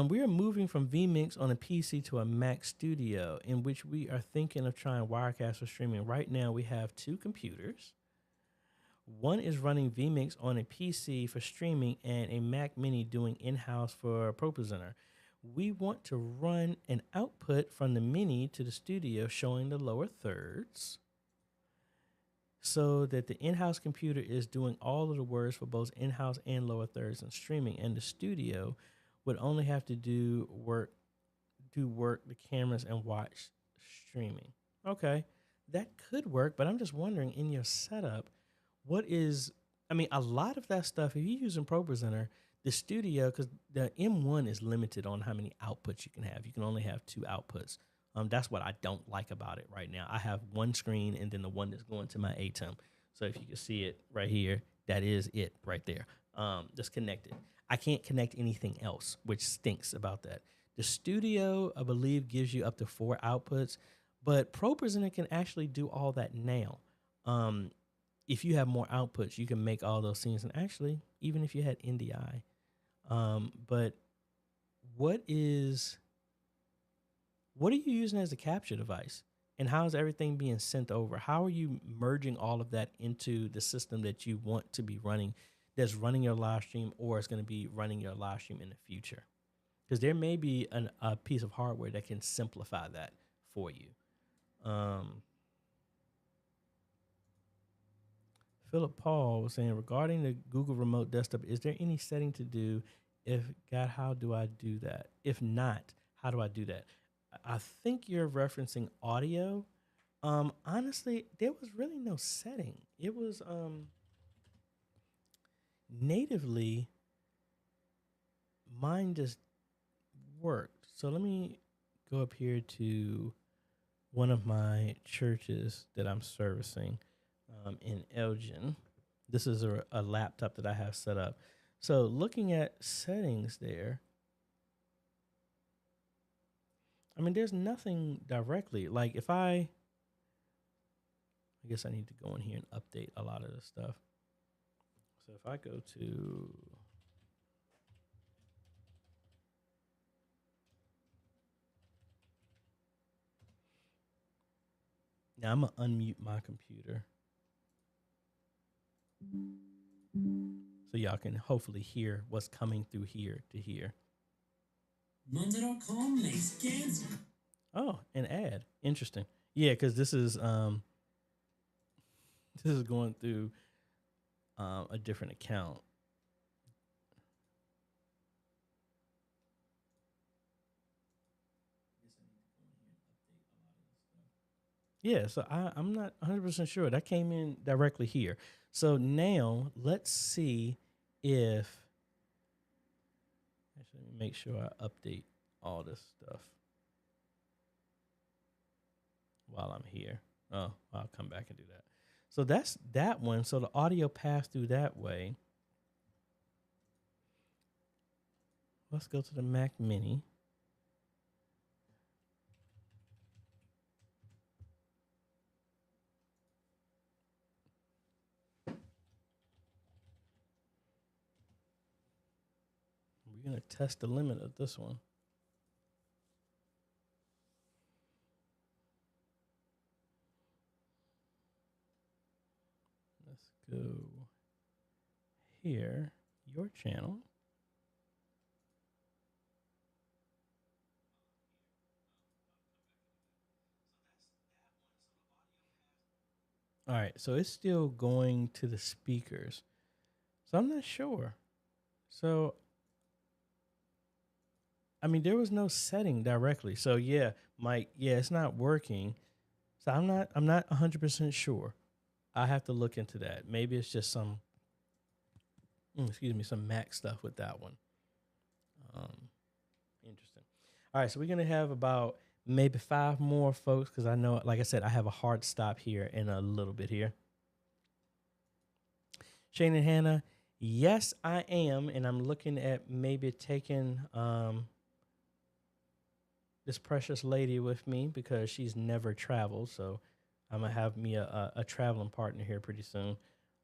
We are moving from vMix on a PC to a Mac Studio, in which we are thinking of trying Wirecast for streaming. Right now, we have 2 computers. One is running vMix on a PC for streaming and a Mac Mini doing in-house for ProPresenter. We want to run an output from the Mini to the studio showing the lower thirds so that the in-house computer is doing all of the words for both in-house and lower thirds and streaming, and the studio would only have to do work the cameras and watch streaming. Okay, that could work, but I'm just wondering in your setup, a lot of that stuff, if you're using ProPresenter, the studio, because the M1 is limited on how many outputs you can have. You can only have 2 outputs. That's what I don't like about it right now. I have one screen and then the one that's going to my ATEM. So if you can see it right here, that is it right there. That's connected. I can't connect anything else, which stinks about that. The studio, I believe, gives you up to 4 outputs, but ProPresenter can actually do all that now. If you have more outputs, you can make all those scenes. And actually, even if you had NDI. But what are you using as a capture device? And how is everything being sent over? How are you merging all of that into the system that you want to be running, that's running your live stream, or is going to be running your live stream in the future? Because there may be a piece of hardware that can simplify that for you. Philip Paul was saying, regarding the Google Remote Desktop, is there any setting to do? If God, how do I do that? If not, how do I do that? I think you're referencing audio. Honestly, there was really no setting. It was natively, mine just worked. So let me go up here to one of my churches that I'm servicing in Elgin. This is a laptop that I have set up. So looking at settings there, I mean, there's nothing directly. Like if I guess I need to go in here and update a lot of this stuff. So if I go to, now I'm gonna unmute my computer so y'all can hopefully hear what's coming through here to here. Monday.com makes scans. Oh, an ad. Interesting. Yeah, because this is going through a different account. Yeah, so I'm not 100% sure. That came in directly here. So now let's see if, actually, let me make sure I update all this stuff while I'm here. Oh, I'll come back and do that. So that's that one. So the audio passed through that way. Let's go to the Mac Mini. We're going to test the limit of this one. Let's go here, your channel. All right, so it's still going to the speakers. So I'm not sure. So, I mean, there was no setting directly. So yeah, Mike, yeah, it's not working. So I'm not 100% sure. I have to look into that. Maybe it's just some, some Mac stuff with that one. Interesting. All right, so we're gonna have about maybe 5 more folks because I know, like I said, I have a hard stop here in a little bit here. Shane and Hannah, yes, I am, and I'm looking at maybe taking this precious lady with me because she's never traveled, so I'm gonna have me a traveling partner here pretty soon.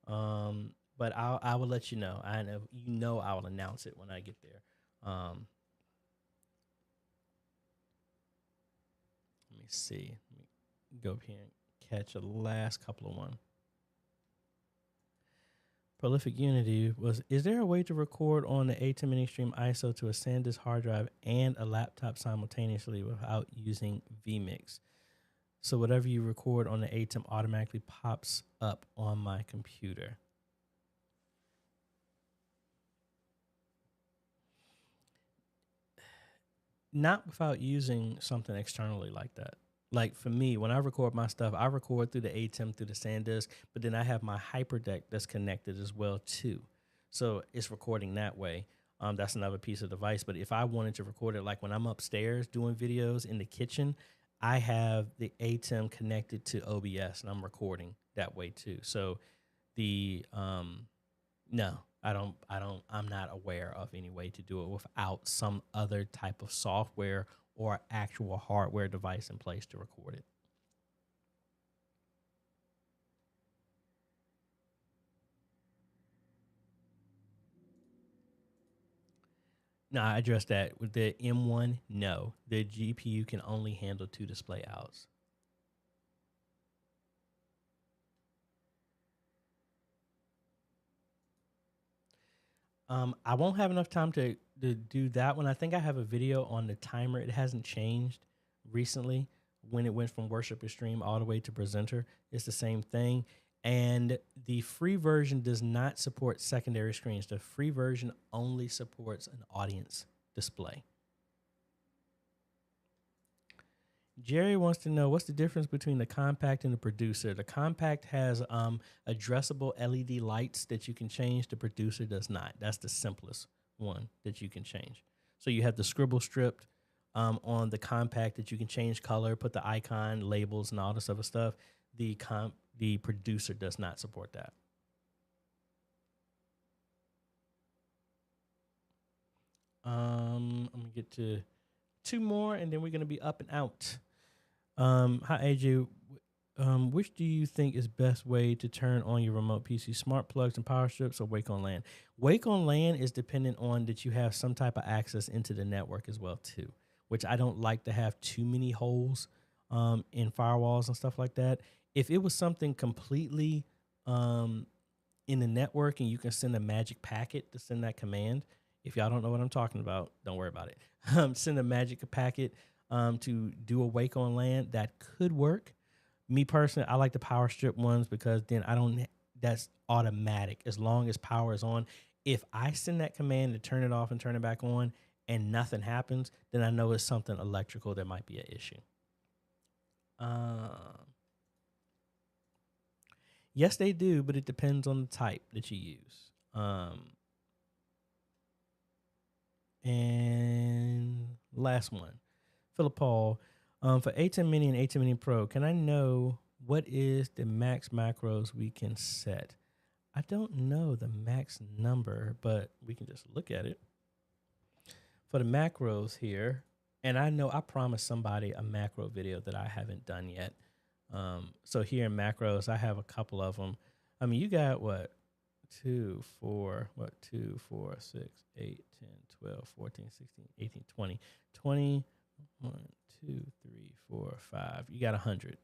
But I will let you know. I know I will announce it when I get there. Let me see. Let me go up here and catch the last couple of one. Prolific Unity was, is there a way to record on the ATEM Mini Stream ISO to a SanDisk hard drive and a laptop simultaneously without using vMix? So whatever you record on the ATEM automatically pops up on my computer. Not without using something externally like that. Like for me, when I record my stuff, I record through the ATEM, through the SanDisk, but then I have my HyperDeck that's connected as well too. So it's recording that way. That's another piece of device. But if I wanted to record it, like when I'm upstairs doing videos in the kitchen, I have the ATEM connected to OBS and I'm recording that way too. So the, no, I'm not aware of any way to do it without some other type of software or actual hardware device in place to record it. No, I addressed that with the M1. No, the GPU can only handle 2 display outs. I won't have enough time to do that one. I think I have a video on the timer. It hasn't changed recently when it went from worshiper stream all the way to presenter. It's the same thing. And the free version does not support secondary screens. The free version only supports an audience display. Jerry wants to know, what's the difference between the compact and the producer? The compact has addressable LED lights that you can change. The producer does not. That's the simplest one that you can change. So you have the scribble stripped on the compact that you can change color, put the icon, labels, and all this other stuff. The producer does not support that. I'm gonna get to 2 more, and then we're gonna be up and out. Hi AJ, which do you think is best way to turn on your remote PC? Smart plugs and power strips, or Wake on LAN? Wake on LAN is dependent on that you have some type of access into the network as well too, which I don't like to have too many holes in firewalls and stuff like that. If it was something completely in the network and you can send a magic packet to send that command, if y'all don't know what I'm talking about, don't worry about it. Send a magic packet to do a Wake on LAN, that could work. Me personally, I like the power strip ones because then that's automatic as long as power is on. If I send that command to turn it off and turn it back on and nothing happens, then I know it's something electrical that might be an issue. Yes, they do, but it depends on the type that you use. And last one, Philip Paul, for A10 Mini and A10 Mini Pro, can I know what is the max macros we can set? I don't know the max number, but we can just look at it. For the macros here, and I know I promised somebody a macro video that I haven't done yet. So here in macros, I have a couple of them. I mean, you got what? 2, 4, 6, 8, 10, 12, 14, 16, 18, 20, 20, 1, 2, 3, 4, 5. You got 100.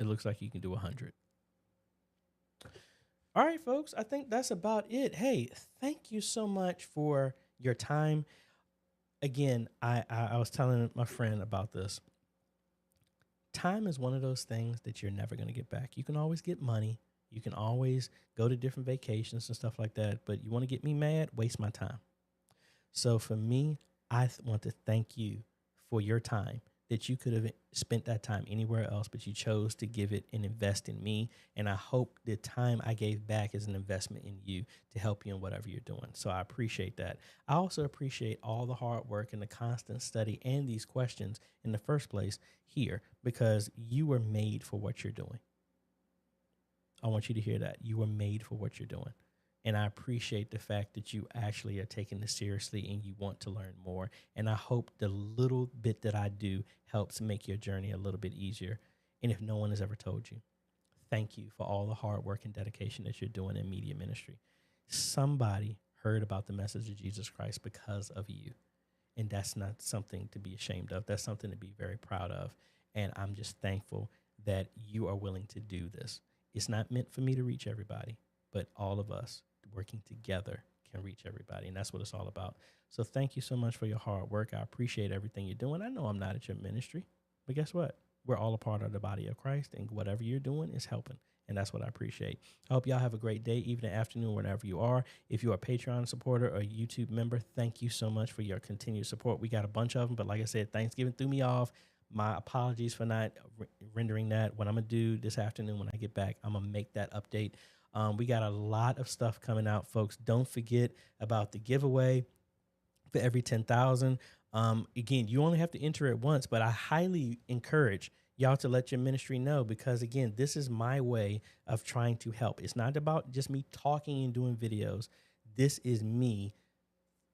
It looks like you can do 100. All right, folks, I think that's about it. Hey, thank you so much for your time. Again, I was telling my friend about this. Time is one of those things that you're never going to get back. You can always get money. You can always go to different vacations and stuff like that. But you want to get me mad? Waste my time. So for me, I want to thank you for your time, that you could have spent that time anywhere else, but you chose to give it and invest in me. And I hope the time I gave back is an investment in you to help you in whatever you're doing. So I appreciate that. I also appreciate all the hard work and the constant study and these questions in the first place here, because you were made for what you're doing. I want you to hear that. You were made for what you're doing. And I appreciate the fact that you actually are taking this seriously and you want to learn more. And I hope the little bit that I do helps make your journey a little bit easier. And if no one has ever told you, thank you for all the hard work and dedication that you're doing in media ministry. Somebody heard about the message of Jesus Christ because of you. And that's not something to be ashamed of. That's something to be very proud of. And I'm just thankful that you are willing to do this. It's not meant for me to reach everybody, but all of us working together can reach everybody. And that's what it's all about. So thank you so much for your hard work. I appreciate everything you're doing. I know I'm not at your ministry, but guess what? We're all a part of the body of Christ, and whatever you're doing is helping. And that's what I appreciate. I hope y'all have a great day, evening, afternoon, wherever you are. If you're a Patreon supporter or a YouTube member, thank you so much for your continued support. We got a bunch of them, but like I said, Thanksgiving threw me off. My apologies for not rendering that. What I'm going to do this afternoon when I get back, I'm going to make that update. We got a lot of stuff coming out, folks. Don't forget about the giveaway for every 10,000. Again, you only have to enter it once, but I highly encourage y'all to let your ministry know, because again, this is my way of trying to help. It's not about just me talking and doing videos. This is me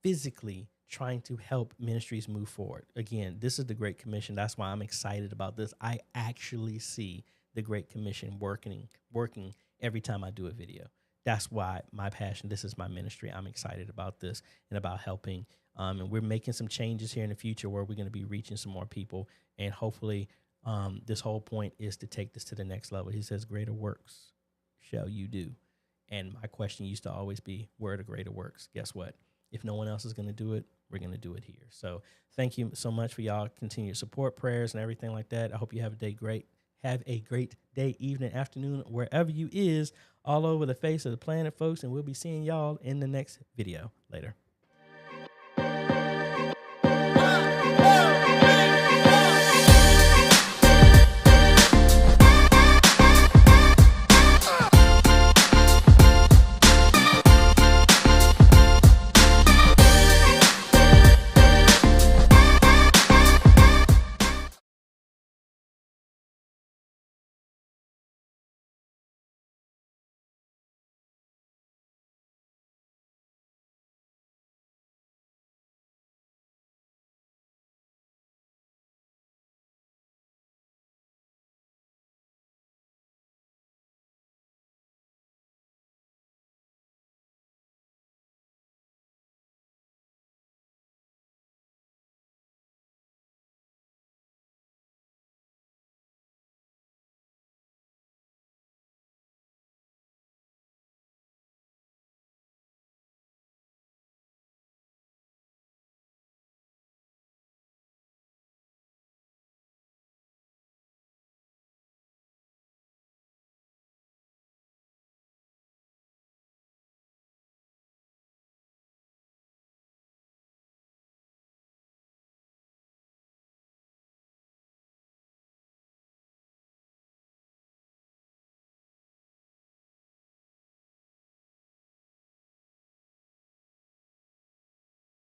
physically trying to help ministries move forward. Again, this is the Great Commission. That's why I'm excited about this. I actually see the Great Commission working every time I do a video. That's why my passion, this is my ministry. I'm excited about this and about helping. And we're making some changes here in the future where we're going to be reaching some more people. And hopefully this whole point is to take this to the next level. He says, greater works shall you do. And my question used to always be, where are the greater works? Guess what? If no one else is going to do it, we're going to do it here. So thank you so much for y'all continued support, prayers, and everything like that. I hope you have a great day, evening, afternoon, wherever you is, all over the face of the planet, folks. And we'll be seeing y'all in the next video. Later.